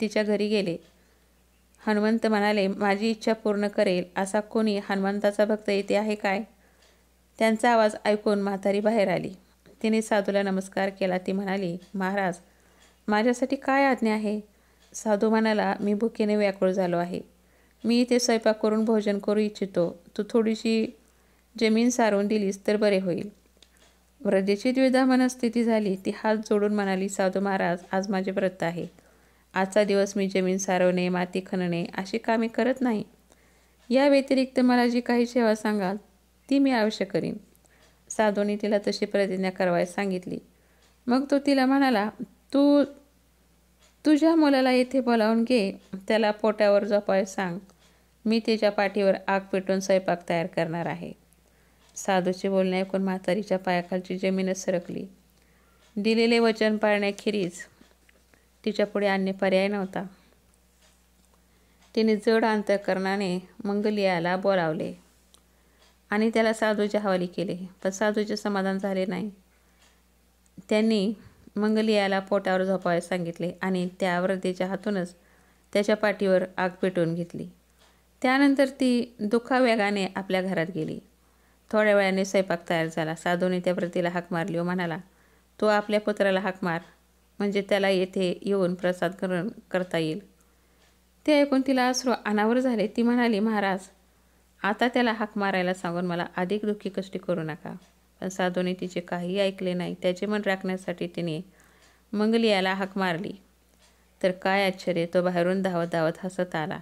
तिच्या घरी गेले. हनुमंत म्हणाले, माझी इच्छा पूर्ण करेल असा कोणी हनुमंताचा भक्त येथे आहे काय? त्यांचा आवाज ऐकून म्हातारी बाहेर आली. तिने साधूला नमस्कार केला. ती म्हणाली, महाराज, माझ्यासाठी काय आज्ञा आहे? साधू म्हणाला, मी भुकेने व्याकुळ झालो आहे. मी इथे स्वयंपाक करून भोजन करू इच्छितो. तू थोडीशी जमीन सारवून दिलीस तर बरे होईल. वृद्धेची द्विधा मनस्थिती झाली. ती हात जोडून म्हणाली, साधू महाराज, आज माझे व्रत आहे. आजचा दिवस मी जमीन सारवणे, माती खणणे अशी कामे करत नाही. या व्यतिरिक्त मला जी काही सेवा सांगाल ती मी अवश्य करीन. साधूने तिला तशी प्रतिज्ञा करावयास सांगितली. मग तो तिला म्हणाला, तू तुझ्या मुलाला येथे बोलावून घे. त्याला पोटावर झोपायला सांग. मी त्याच्या पाठीवर आग पेटून स्वयंपाक तयार करणार आहे. साधूचे बोलणे ऐकून म्हातारीच्या पायाखालची जमीनच सरकली. दिलेले वचन पाळण्याखेरीज तिच्यापुढे अन्य पर्याय नव्हता. तिने जड अंतःकरणाने मंगलियाला बोलावले आणि त्याला साधूच्या हवाली केले. पण साधूचे समाधान झाले नाही. त्यांनी मंगलियाला पोटावर झोपायला सांगितले आणि त्या वृद्धेच्या हातूनच त्याच्या पाठीवर आग पेटवून घेतली. त्यानंतर ती दुःखावेगाने आपल्या घरात गेली. थोड्या वेळाने स्वयंपाक तयार झाला. साधूने त्या वृद्धेला हाक मारली व म्हणाला, तो आपल्या पुत्राला हाक मार, म्हणजे त्याला येथे येऊन प्रसाद ग्रहण करता येईल. ते ऐकून तिला अश्रू अनावर झाले. ती म्हणाली, महाराज, आता त्याला हाक मारायला सांगून मला अधिक दुःखी कष्टी करू नका. पण साधूने तिचे काहीही ऐकले नाही. त्याचे मन राखण्यासाठी तिने मंगलियाला हाक मारली तर काय आश्चर्य, तो बाहेरून धावत धावत हसत आला.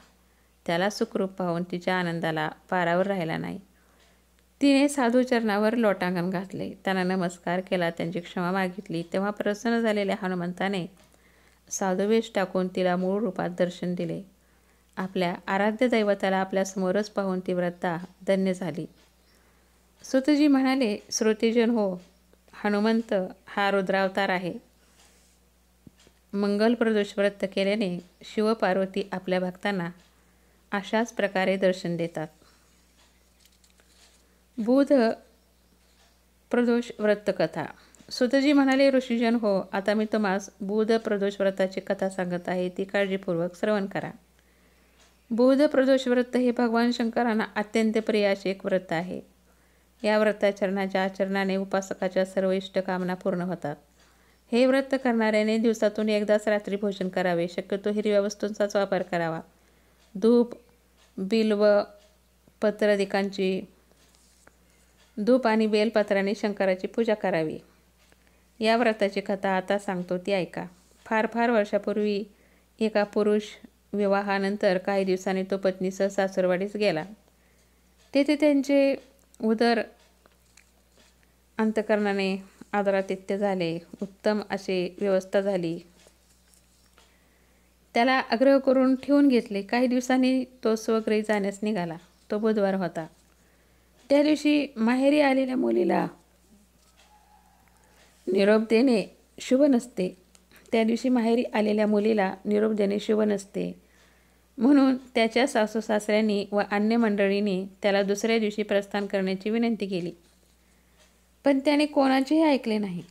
त्याला सुखरूप पाहून तिच्या आनंदाला पारावर राहिला नाही. तिने साधू चरणावर लोटांगण घातले, त्यांना नमस्कार केला, त्यांची क्षमा मागितली. तेव्हा प्रसन्न झालेल्या हनुमंताने साधू वेश टाकून तिला मूळ रूपात दर्शन दिले. आपल्या आराध्य दैवताला आपल्यासमोरच पाहून ती वृद्धा धन्य झाली. सुतजी म्हणाले, श्रोतेजन हो, हनुमंत हा रुद्रावतार आहे. मंगल प्रदोष व्रत केल्याने शिवपार्वती आपल्या भक्तांना अशाच प्रकारे दर्शन देतात. बुध प्रदोष व्रत कथा. सुतजी म्हणाले, ऋषीजन हो, आता मी तुम्हास बुध प्रदोष व्रताची कथा सांगत आहे, ती काळजीपूर्वक श्रवण करा. बुध प्रदोष व्रत हे भगवान शंकरांना अत्यंत प्रिय असे एक व्रत आहे. या व्रताचरणाच्या आचरणाने उपासकाच्या सर्व इष्टकामना पूर्ण होतात. हे व्रत करणाऱ्याने दिवसातून एकदाच रात्री भोजन करावे. शक्यतो हिरव्या वस्तूंचाच वापर करावा. धूप, बिल्व धूप आणि बेलपत्राने शंकराची पूजा करावी. या व्रताची कथा आता सांगतो, ती ऐका. फार वर्षापूर्वी एका पुरुष विवाहानंतर काही दिवसांनी तो पत्नीसह सासरवाडीस गेला. तेथे त्यांचे उदर अंतःकरणाने आदरातिथ्य झाले. उत्तम अशी व्यवस्था झाली. त्याला आग्रह करून ठेवून घेतले. काही दिवसांनी तो स्वगृही जाण्यास निघाला. तो बुधवार होता. त्या दिवशी माहेरी आलेल्या मुलीला निरोप देणे शुभ नसते. शुभ नसते म्हणून त्याच्या सासू सासऱ्यांनी व अन्य मंडळींनी त्याला दुसऱ्या दिवशी प्रस्थान करण्याची विनंती केली. पण त्याने कोणाचेही ऐकले नाही.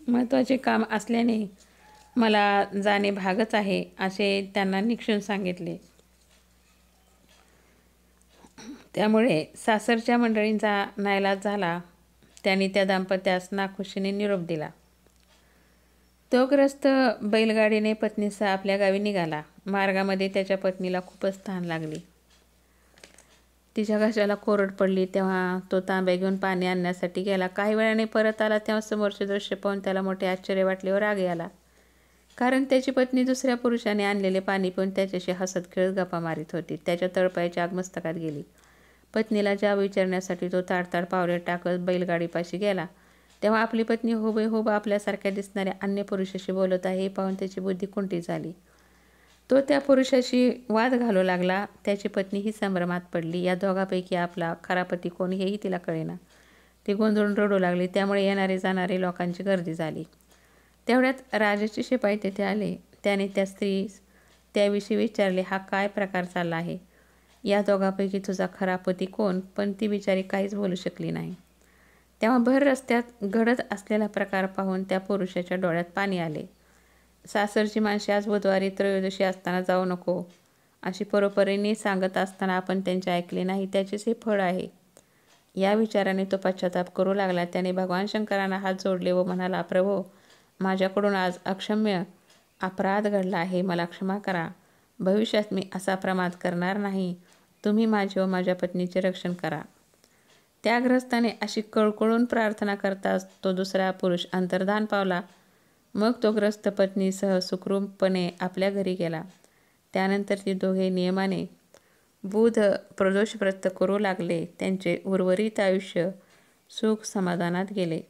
महत्त्वाचे काम असल्याने मला जाणे भागच आहे असे त्यांना निक्षून सांगितले. त्यामुळे सासरच्या मंडळींचा नाईलाज झाला. त्यांनी त्या दाम्पत्यास नाखुशीने निरोप दिला. तो ग्रस्त बैलगाडीने पत्नीसह आपल्या गावी निघाला. मार्गामध्ये त्याच्या पत्नीला खूपच तहान लागली. तिच्या घशाला कोरड पडली. तेव्हा तो तांब्या घेऊन पाणी आणण्यासाठी गेला. काही वेळाने परत आला. तेव्हा समोरचे दृश्य पाहून त्याला मोठे आश्चर्य वाटले व राग आला. कारण त्याची पत्नी दुसऱ्या पुरुषाने आणलेले पाणी पिऊन त्याच्याशी हसत खेळत गप्पा मारित होती. त्याच्या तळपायाची आग मस्तकात गेली. पत्नीला जाब विचारण्यासाठी तो ताडताड पावले टाकत बैलगाडीपाशी गेला. तेव्हा आपली पत्नी हुबेहूब आपल्यासारख्या दिसणाऱ्या अन्य पुरुषाशी बोलत आहे हे पाहून त्याची बुद्धी कुंठित झाली. तो त्या पुरुषाशी वाद घालू लागला. त्याची पत्नी ही संभ्रमात पडली. या दोघांपैकी आपला खरा पती कोण हेही तिला कळेना. ती गोंधळून रडू लागली. त्यामुळे येणारे जाणारे लोकांची गर्दी झाली. तेवढ्यात राजाचे शिपाई तेथे आले. त्याने त्या स्त्रीस त्याविषयी विचारले, हा काय प्रकार चालला आहे? या दोघांपैकी तुझा खरा पती कोण? पण ती बिचारी काहीच बोलू शकली नाही. तेव्हा भर रस्त्यात घडत असलेला प्रकार पाहून त्या पुरुषाच्या डोळ्यात पाणी आले. सासरची माणसे आज बुधवारी त्रयोदशी असताना जाऊ नको अशी परोपरीने सांगत असताना आपण त्यांचे ऐकले नाही, त्याचेच हे फळ आहे. या विचाराने तो पश्चाताप करू लागला. त्याने भगवान शंकरांना हात जोडले व म्हणाला, प्रभो, माझ्याकडून आज अक्षम्य अपराध घडला आहे. मला क्षमा करा. भविष्यात मी असा प्रमाद करणार नाही. तुम्ही माझे व माझ्या पत्नीचे रक्षण करा. त्या ग्रस्ताने अशी कळकळून प्रार्थना करताच तो दुसरा पुरुष अंतर्धान पावला. मग तो ग्रस्त पत्नीसह सुखरूपपणे आपल्या घरी गेला. त्यानंतर ती दोघे नियमाने बुध प्रदोष व्रत करू लागले. त्यांचे उर्वरित आयुष्य सुख समाधानात गेले.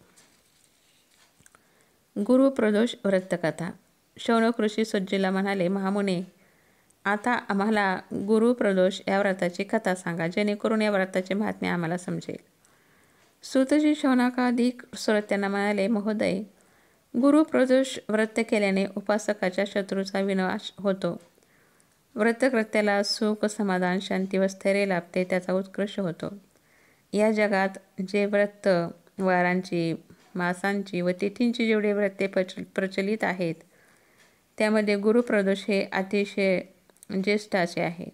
गुरु प्रदोष व्रतकथा. शौनक ऋषी सुतजीला म्हणाले, महामुने, आता आम्हाला गुरु प्रदोष या व्रताची कथा सांगा, जेणेकरून या व्रताचे महात्म्य आम्हाला समजेल. सुतजी शौनकाधिक श्रोत्यांना म्हणाले, महोदय, गुरु प्रदोष व्रत केल्याने उपासकाच्या शत्रूचा विनाश होतो. व्रतकर्त्याला सुख, समाधान, शांती व स्थैर्य लाभते. त्याचा उत्कर्ष होतो. या जगात जे व्रत, वारांची, मासांची व तिथींची जेवढे व्रते प्रचलित आहेत, त्यामध्ये गुरुप्रदोष हे अतिशय ज्येष्ठ असे आहे.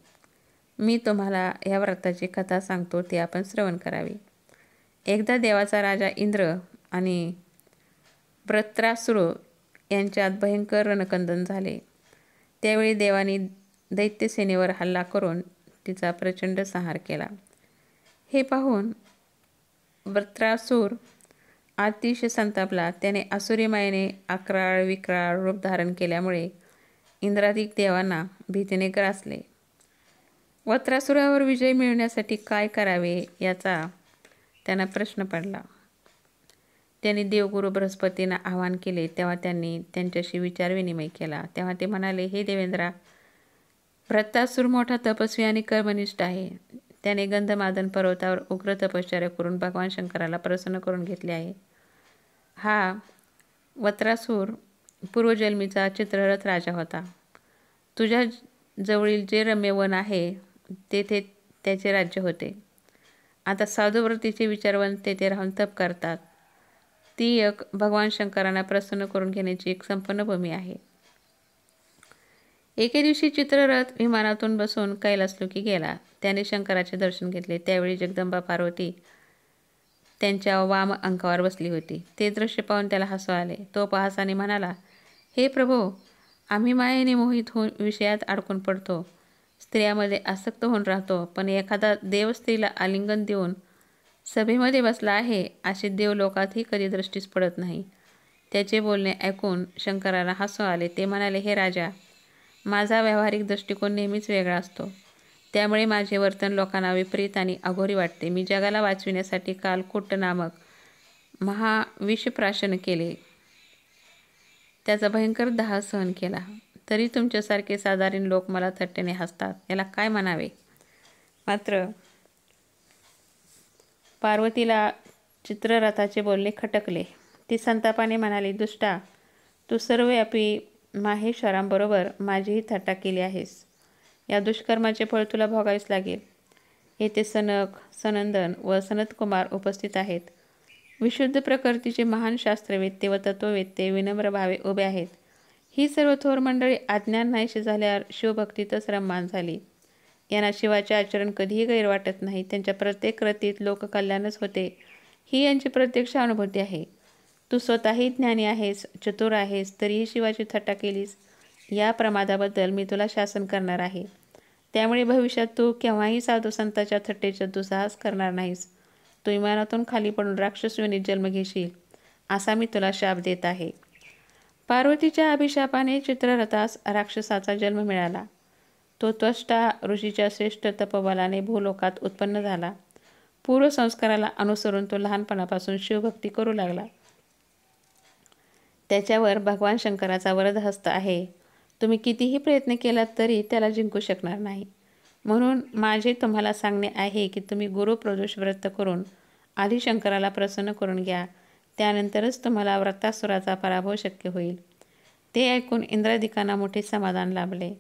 मी तुम्हाला या व्रताची कथा सांगतो, ती आपण श्रवण करावी. एकदा देवाचा राजा इंद्र आणि वृत्रासुर यांच्यात भयंकर रणकंदन झाले. त्यावेळी देवाने दैत्यसेनेवर हल्ला करून तिचा प्रचंड संहार केला. हे पाहून वृत्रासुर अतिशय संतापला. त्याने आसुरी मायेने अक्राळ विक्राळ रूप धारण केल्यामुळे इंद्रादिक देवांना भीतीने ग्रासले. वृत्रासुरावर विजय मिळवण्यासाठी काय करावे याचा त्यांना प्रश्न पडला. त्यांनी देवगुरु बृहस्पतींना आवाहन केले. तेव्हा त्यांनी त्यांच्याशी विचारविनिमय केला. तेव्हा ते म्हणाले, हे देवेंद्रा, वृत्तासूर मोठा तपस्वी आणि कर्मनिष्ठ आहे. त्याने गंधमादन पर्वतावर उग्र तपश्चर्या करून भगवान शंकराला प्रसन्न करून घेतले आहे. हा वत्रासूर पूर्वजन्मीचा चित्ररथ राजा होता. तुझ्या जवळील जे रम्य वन आहे तेथे त्याचे राज्य होते. आता साधुव्रतीचे विचारवंत तेथे राहून तप करतात. ती एक भगवान शंकरांना प्रसन्न करून घेण्याची एक संपन्न भूमी आहे. एके दिवशी चित्ररथ विमानातून बसून कैलासलोकी गेला. त्याने शंकराचे दर्शन घेतले. त्यावेळी जगदंबा पार्वती त्यांच्या वाम अंकावर बसली होती. ते दृश्य पाहून त्याला हसू आले. तो उपहासाने म्हणाला, हे प्रभो, आम्ही मायेने मोहित होऊन विषयात अडकून पडतो, स्त्रियामध्ये आसक्त होऊन राहतो, पण एखादा देव स्त्रीला आलिंगन देऊन सभेमध्ये बसला आहे असे देव लोकातही कधी दृष्टीस पडत नाही. त्याचे बोलणे ऐकून शंकराला हसू आले. ते म्हणाले, हे राजा, माझा व्यावहारिक दृष्टिकोन नेहमीच वेगळा असतो. त्यामुळे माझे वर्तन लोकांना विपरीत आणि अघोरी वाटते. मी जगाला वाचविण्यासाठी कालकूट नामक महाविषप्राशन केले. त्याचा भयंकर दाह सहन केला. तरी तुमच्यासारखे साधारण लोक मला थट्टेने हसतात. याला काय म्हणावे? मात्र पार्वतीला चित्ररथाचे बोलणे खटकले. ती संतापाने म्हणाली, दुष्टा, तू सर्वव्यापी माहेश्वरांबरोबर माझीही थट्टा केली आहेस. या दुष्कर्माचे फळ तुला भोगावेच लागेल. येथे सनक, सनंदन व सनतकुमार उपस्थित आहेत. विशुद्ध प्रकृतीचे महान शास्त्रवेत्ते व तत्ववेत्ते विनम्र भावे उभे आहेत. ही सर्व थोर मंडळी अज्ञान नाहीशी झाल्यावर शिवभक्तीतच रममाण झाली. यांना शिवाचे आचरण कधीही गैर वाटत नाही. त्यांच्या प्रत्येक कृतीत लोककल्याणच होते, ही यांची प्रत्यक्ष अनुभूती आहे. तू स्वतःही ज्ञानी आहेस, चतुर आहेस, तरीही शिवाची थट्टा केलीस. या प्रमादाबद्दल मी तुला शासन करणार आहे. त्यामुळे भविष्यात तू केव्हाही साधू संतांच्या थट्टेचा दुस्साहस करणार नाहीस. तू विमानातून खाली पडून राक्षस योनीत जन्म घेशील, असा मी तुला शाप देत आहे. पार्वतीच्या अभिशापाने चित्ररथास राक्षसाचा जन्म मिळाला. तो त्वष्टा ऋषीच्या श्रेष्ठ तपबलाने भूलोकात उत्पन्न झाला. पूर्वसंस्काराला अनुसरून तो लहानपणापासून शिवभक्ती करू लागला. त्याच्यावर भगवान शंकराचा वरदहस्त आहे. तुम्ही कितीही प्रयत्न केलात तरी त्याला जिंकू शकणार नाही. म्हणून माझे तुम्हाला सांगणे आहे की तुम्ही गुरुप्रदोष व्रत करून आधी शंकराला प्रसन्न करून घ्या. त्यानंतरच तुम्हाला व्रतासुराचा पराभव शक्य होईल. ते ऐकून इंद्रादिकांना मोठे समाधान लाभले.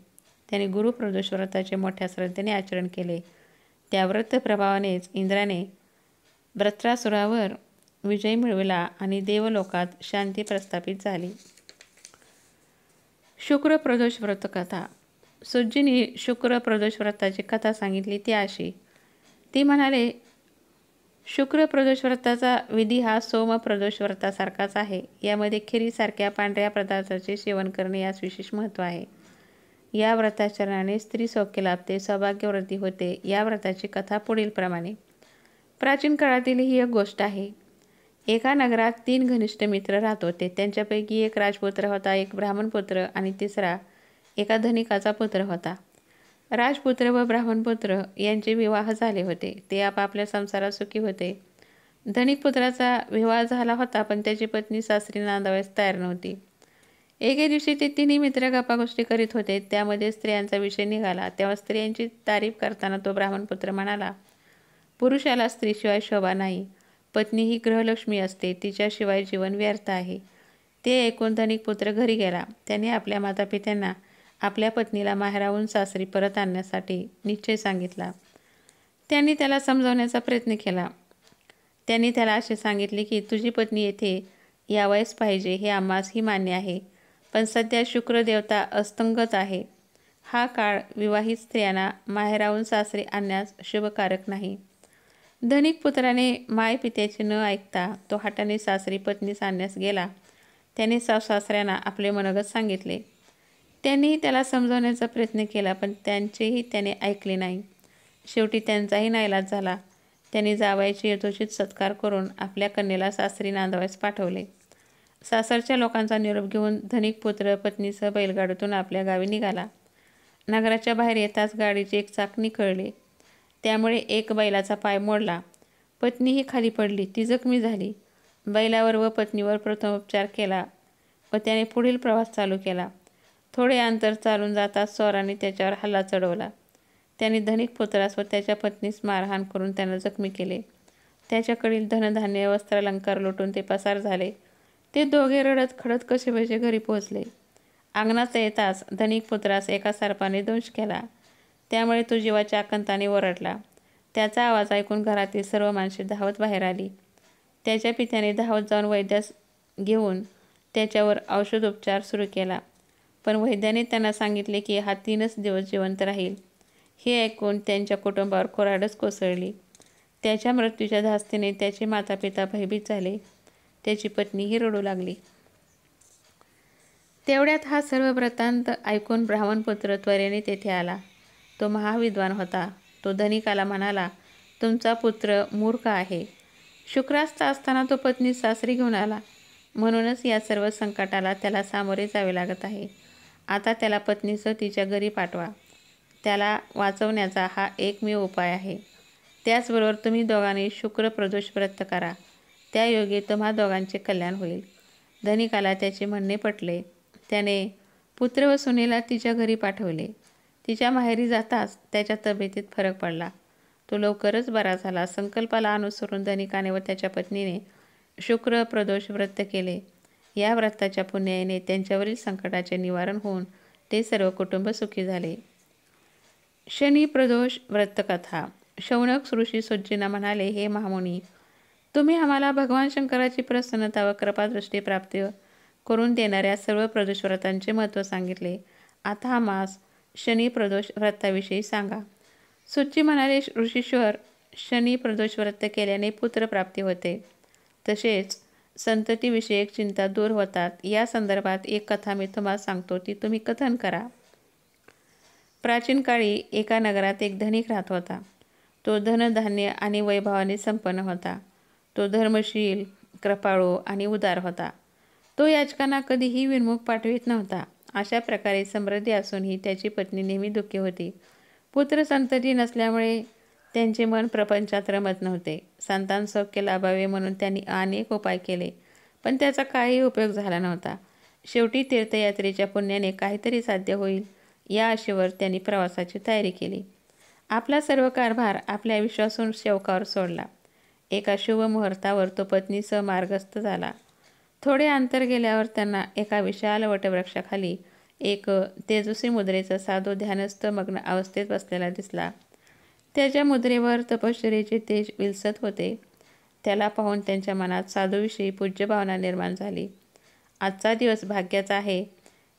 त्यांनी गुरुप्रदोष व्रताचे मोठ्या श्रद्धेने आचरण केले. त्या व्रत प्रभावानेच इंद्राने वृत्रासुरावर विजय मिळविला आणि देवलोकात शांती प्रस्थापित झाली. शुक्र प्रदोष व्रत कथा. सुज्जींनी शुक्र प्रदोष व्रताची कथा सांगितली ती अशी. ती म्हणाले, शुक्र प्रदोष व्रताचा विधी हा सोम प्रदोष व्रतासारखाच आहे. यामध्ये खिरीसारख्या पांढऱ्या पदार्थाचे सेवन करणे यास विशेष महत्त्व आहे. या व्रताचरणाने स्त्री सौख्य लाभते, सौभाग्यवृद्धी होते. या व्रताची कथा पुढील प्रमाणे. प्राचीन काळातील ही एक गोष्ट आहे. एका नगरात 3 घनिष्ठ मित्र राहत होते. त्यांच्यापैकी एक राजपुत्र होता, एक ब्राह्मणपुत्र आणि तिसरा एका धनिकाचा पुत्र होता. राजपुत्र व ब्राह्मणपुत्र यांचे विवाह झाले होते. ते आपापल्या संसारात सुखी होते. धनिक पुत्राचा विवाह झाला होता, पण त्याची पत्नी सासरी नांदावयास तयार नव्हती. एके दिवशी ते 3 मित्र गप्पागोष्टी करीत होते. त्यामध्ये स्त्रियांचा विषय निघाला. तेव्हा स्त्रियांची तारीफ करताना तो ब्राह्मणपुत्र म्हणाला, पुरुषाला स्त्रीशिवाय शोभा नाही. पत्नी ही ग्रहलक्ष्मी असते, तिच्याशिवाय जीवन व्यर्थ आहे. ते ऐकून धनिक पुत्र घरी गेला. त्याने आपल्या मातापित्यांना आपल्या पत्नीला माहेराहून सासरी परत आणण्यासाठी निश्चय सांगितला. त्यांनी त्याला समजावण्याचा प्रयत्न केला. त्यांनी त्याला असे सांगितले की तुझी पत्नी येथे यावयास पाहिजे हे आम्हासही मान्य आहे, पण सध्या शुक्रदेवता अस्तंगत आहे. हा काळ विवाहित स्त्रियांना माहेराहून सासरी आणण्यास शुभकारक नाही. धनिक पुत्राने मायपित्याचे न ऐकता तो हटाने सासरी पत्नीस आणण्यास गेला. त्याने सासऱ्यांना आपले मनोगत सांगितले. त्यांनीही त्याला समजावण्याचा प्रयत्न केला, पण त्यांचेही त्याने ऐकले नाही. शेवटी त्यांचाही नाईलाज झाला. त्यांनी जावयाचे यथोचित सत्कार करून आपल्या कन्येला सासरी नांदवायस पाठवले. सासरच्या लोकांचा निरोप घेऊन धनिक पुत्र पत्नीसह बैलगाडीतून आपल्या गावी निघाला. नगराच्या बाहेर येताच गाडीचे एक चाक निखळले. त्यामुळे एक बैलाचा पाय मोडला. पत्नीही खाली पडली, ती जखमी झाली. बैलावर व पत्नीवर प्रथमोपचार केला व त्याने पुढील प्रवास चालू केला. थोडे अंतर चालून जाताच चोरांनी त्याच्यावर हल्ला चढवला. त्यांनी धनिक पुत्रास व त्याच्या पत्नीस मारहाण करून त्यांना जखमी केले. त्याच्याकडील धनधान्य वस्त्रालंकार लुटून ते पसार झाले. ते दोघे रडत खडत कसेबसे घरी पोहोचले. अंगणात येताच धनिक पुत्रास एका सर्पाने दंश केला. त्यामुळे तो जीवाच्या आकांताने ओरडला. त्याचा आवाज ऐकून घरातील सर्व माणसे धावत बाहेर आली. त्याच्या पित्याने धावत जाऊन वैद्यास घेऊन त्याच्यावर औषधोपचार सुरू केला. पण वैद्याने त्यांना सांगितले की हा 3च दिवस जिवंत राहील. हे ऐकून त्यांच्या कुटुंबावर कोराडच कोसळली. त्याच्या मृत्यूच्या धास्तीने त्याचे मातापिता भयभीत झाले. त्याची पत्नीही रडू लागली. तेवढ्यात हा सर्व वृत्तांत ऐकून ब्राह्मणपुत्र त्वरेने तेथे आला. तो महाविद्वान होता. तो धनिकाला म्हणाला, तुमचा पुत्र मूर्ख आहे. शुक्रास्त असताना तो पत्नी सासरी घेऊन आला. म्हणूनच या सर्व संकटाला त्याला सामोरे जावे लागत आहे. आता त्याला पत्नीसह तिच्या घरी पाठवा. त्याला वाचवण्याचा हा एकमेव उपाय आहे. त्याचबरोबर तुम्ही दोघांनी शुक्र प्रदोष व्रत करा. त्यायोगे तुम्हा दोघांचे कल्याण होईल. धनिकाला त्याचे म्हणणे पटले. त्याने पुत्र व सुनेला तिच्या घरी पाठवले. तिच्या माहेरी जाताच त्याच्या तब्येतीत फरक पडला. तो लवकरच बरा झाला. संकल्पाला अनुसरून धनिकाने व त्याच्या पत्नीने शुक्र प्रदोष व्रत केले. या व्रताच्या पुण्याने त्यांच्यावरील संकटाचे निवारण होऊन ते सर्व कुटुंब सुखी झाले. शनी प्रदोष व्रतकथा. शौनक ऋषी सुज्जींना म्हणाले, हे महामुनी, तुम्ही आम्हाला भगवान शंकराची प्रसन्नता व कृपादृष्टी प्राप्त करून देणाऱ्या सर्व प्रदोष व्रतांचे महत्त्व सांगितले. आता आम्हास शनी प्रदोष व्रताविषयी सांगा. सुज्जी म्हणाले, ऋषीश्वर, शनी प्रदोष व्रत केल्याने पुत्रप्राप्ती होते. तसेच संततीविषयक चिंता दूर होतात. या संदर्भात एक कथा मी तुम्हाला सांगतो, ती तुम्ही कथन करा. प्राचीन काळी एका नगरात एक धनिक राहत होता. तो धनधान्य आणि वैभवाने संपन्न होता. तो धर्मशील, कृपाळू आणि उदार होता. तो याचकांना कधीही विनमुख पाठवित नव्हता. अशा प्रकारे समृद्धी असूनही त्याची पत्नी नेहमी दुःखी होती. पुत्र संतती नसल्यामुळे त्यांचे मन प्रपंचात रमत नव्हते. संतान सौख्य लाभावे म्हणून त्यांनी अनेक उपाय केले, पण त्याचा काही उपयोग झाला नव्हता. शेवटी तीर्थयात्रेच्या पुण्याने काहीतरी साध्य होईल या आशेवर त्यांनी प्रवासाची तयारी केली. आपला सर्व कारभार आपल्या विश्वासू सेवकावर सोडला. एका शुभ मुहूर्तावर तो पत्नीसह मार्गस्थ झाला. थोडे अंतर गेल्यावर त्यांना एका विशाल वटवृक्षाखाली एक तेजस्वी मुद्रेचा साधू ध्यानस्थ मग्न अवस्थेत बसलेला दिसला. त्याच्या मुद्रेवर तपश्चर्येचे तेज विलसत होते. त्याला पाहून त्यांच्या मनात साधूविषयी पूज्य भावना निर्माण झाली. आजचा दिवस भाग्याचा आहे.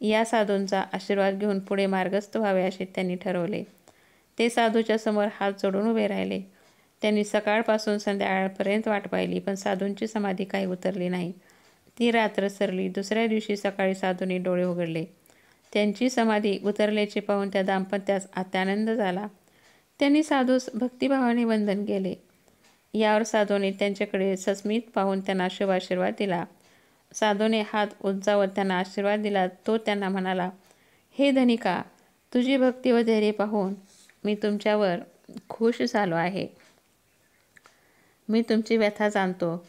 या साधूंचा आशीर्वाद घेऊन पुढे मार्गस्थ व्हावे असे त्यांनी ठरवले. ते साधूच्या समोर हात जोडून उभे राहिले. त्यांनी सकाळपासून संध्याकाळपर्यंत वाट पाहिली, पण साधूंची समाधी काही उतरली नाही. ती रात्र सरली. दुसऱ्या दिवशी सकाळी साधूंनी डोळे उघडले. त्यांची समाधी उतरल्याचे पाहून त्या दाम्पत्यास अत्यानंद झाला. त्यांनी साधूस भक्तिभावाने वंदन केले. यावर साधूने त्यांच्याकडे सस्मित पाहून त्यांना शुभाशीर्वाद दिला. साधूने हात उंचावत त्यांना आशीर्वाद दिला. तो त्यांना म्हणाला, हे धनिका, तुझी भक्ती व धैर्य पाहून मी तुमच्यावर खुश झालो आहे. मी तुमची व्यथा जाणतो.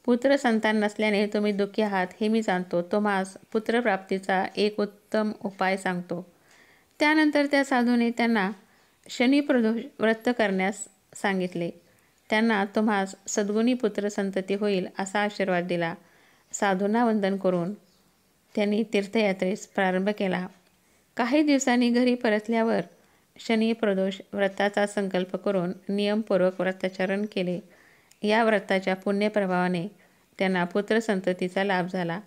पुत्र संतान नसल्याने तुम्ही दुःखी आहात हे मी जाणतो. तुम्हास पुत्रप्राप्तीचा एक उत्तम उपाय सांगतो. त्यानंतर त्या साधूने त्यांना शनी प्रदोष व्रत करण्यास सांगितले. त्यांना तुम्हास सद्गुणी पुत्र संतती होईल असा आशीर्वाद दिला. साधूंना वंदन करून त्यांनी तीर्थयात्रेस प्रारंभ केला. काही दिवसांनी घरी परतल्यावर शनी प्रदोष व्रताचा संकल्प करून नियमपूर्वक व्रताचरण केले. या व्रताच्या पुण्यप्रभावाने त्यांना पुत्रसंततीचा लाभ झाला.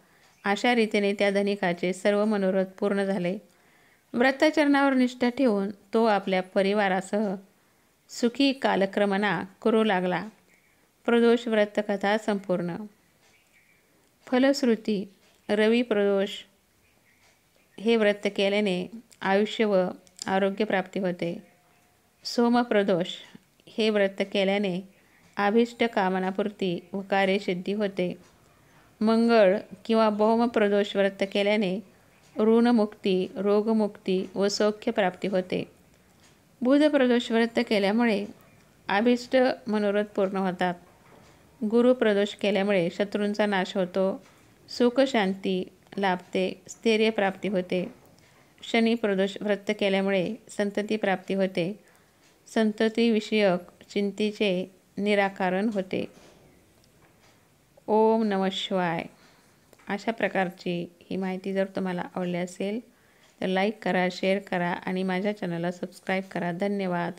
अशा रीतीने त्या धनिकाचे सर्व मनोरथ पूर्ण झाले. व्रताचरणावर निष्ठा ठेवून तो आपल्या परिवारासह सुखी कालक्रमणा करू लागला. प्रदोष व्रतकथा संपूर्ण. फलश्रुती. रवी प्रदोष हे व्रत केल्याने आयुष्य व आरोग्य प्राप्ती होते. सोमप्रदोष हे व्रत केल्याने अभीष्ट कामनापूर्ती व कार्यसिद्धी होते. मंगळ किंवा भौमप्रदोष व्रत केल्याने ऋणमुक्ती, रोगमुक्ती व सौख्य प्राप्ती होते. बुध प्रदोष व्रत केल्यामुळे अभीष्ट मनोरथ पूर्ण होतात. गुरुप्रदोष केल्यामुळे शत्रूंचा नाश होतो, सुख शांती लाभते, स्थैर्य प्राप्ती होते. शनी प्रदोष व्रत केल्यामुळे संतती प्राप्ती होते, संततीविषयक चिंतेचे निराकरण होते. ओम नमः शिवाय. अशा प्रकारची ही माहिती जर तुम्हाला आवडली असेल तर लाईक करा, शेअर करा आणि माझ्या चॅनलला सबस्क्राईब करा. धन्यवाद.